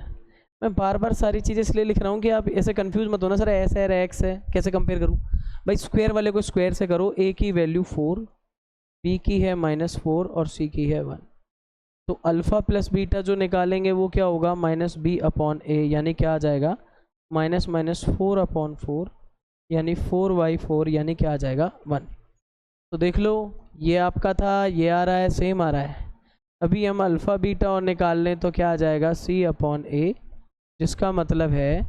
मैं बार बार सारी चीज़ें इसलिए लिख रहा हूँ कि आप ऐसे कंफ्यूज मत होना, सर ऐसा है x है कैसे कंपेयर करूँ। भाई स्क्वायर वाले को स्क्वायर से करो, a की वैल्यू 4, b की है -4 और c की है 1, तो अल्फ़ा प्लस बीटा जो निकालेंगे वो क्या होगा, -b/a, यानी क्या आ जाएगा, -4/4, यानी 4/4, यानी क्या आ जाएगा 1। तो देख लो ये आपका था, ये आ रहा है, सेम आ रहा है। अभी हम अल्फ़ा बीटा और निकाल लें तो क्या आ जाएगा, c/a, जिसका मतलब है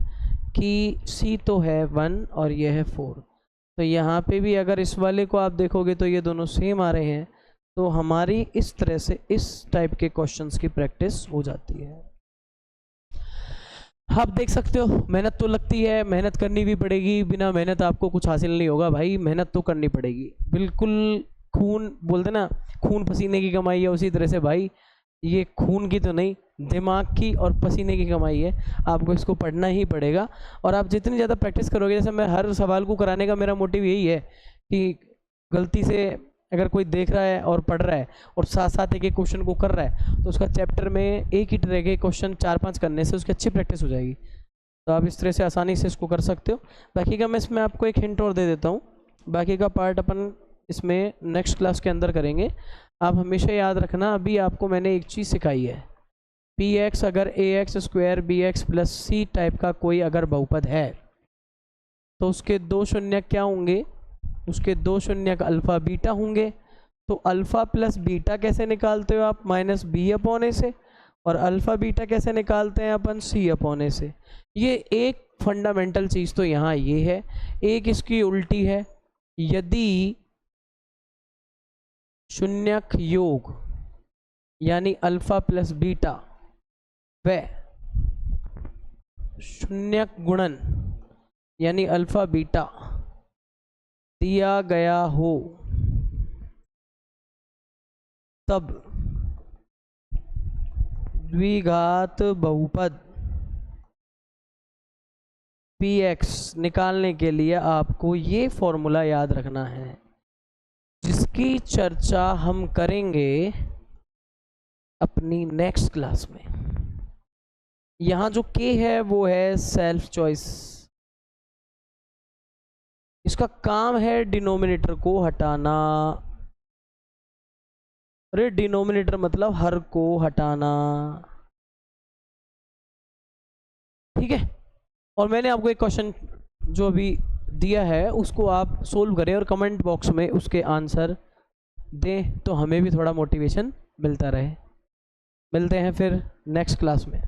कि c तो है 1 और ये है 4। तो यहाँ पे भी अगर इस वाले को आप देखोगे तो ये दोनों सेम आ रहे हैं, तो हमारी इस तरह से इस टाइप के क्वेश्चंस की प्रैक्टिस हो जाती है। आप देख सकते हो मेहनत तो लगती है, मेहनत करनी भी पड़ेगी, बिना मेहनत आपको कुछ हासिल नहीं होगा भाई, मेहनत तो करनी पड़ेगी बिल्कुल। खून बोलते ना, खून पसीने की कमाई है, उसी तरह से भाई ये खून की तो नहीं, दिमाग की और पसीने की कमाई है, आपको इसको पढ़ना ही पड़ेगा। और आप जितनी ज़्यादा प्रैक्टिस करोगे, जैसे मैं हर सवाल को कराने का मेरा मोटिव यही है कि गलती से अगर कोई देख रहा है और पढ़ रहा है और साथ साथ एक एक क्वेश्चन को कर रहा है, तो उसका चैप्टर में एक ही तरह के क्वेश्चन 4-5 करने से उसकी अच्छी प्रैक्टिस हो जाएगी। तो आप इस तरह से आसानी से इसको कर सकते हो। बाकी का मैं इसमें आपको एक हिंट और दे देता हूँ, बाकी का पार्ट अपन इसमें नेक्स्ट क्लास के अंदर करेंगे। आप हमेशा याद रखना, अभी आपको मैंने एक चीज़ सिखाई है, px अगर ax² bx plus c type का कोई अगर बहुपद है तो उसके 2 शून्यक क्या होंगे, उसके 2 शून्यक अल्फ़ा बीटा होंगे। तो अल्फ़ा प्लस बीटा कैसे निकालते हो आप, -b/a से, और अल्फ़ा बीटा कैसे निकालते हैं अपन, c/a से। ये एक फंडामेंटल चीज़ तो यहाँ ये है, एक इसकी उल्टी है, यदि शून्यक योग यानी अल्फ़ा प्लस बीटा व शून्यक गुणन यानी अल्फ़ा बीटा दिया गया हो, तब द्विघात बहुपद px निकालने के लिए आपको ये फॉर्मूला याद रखना है, जिसके इसकी चर्चा हम करेंगे अपनी नेक्स्ट क्लास में। यहाँ जो के है वो है सेल्फ चॉइस, इसका काम है डिनोमिनेटर को हटाना। अरे डिनोमिनेटर मतलब हर को हटाना, ठीक है। और मैंने आपको एक क्वेश्चन जो अभी दिया है उसको आप सोल्व करें और कमेंट बॉक्स में उसके आंसर दें, तो हमें भी थोड़ा मोटिवेशन मिलता रहे। मिलते हैं फिर नेक्स्ट क्लास में।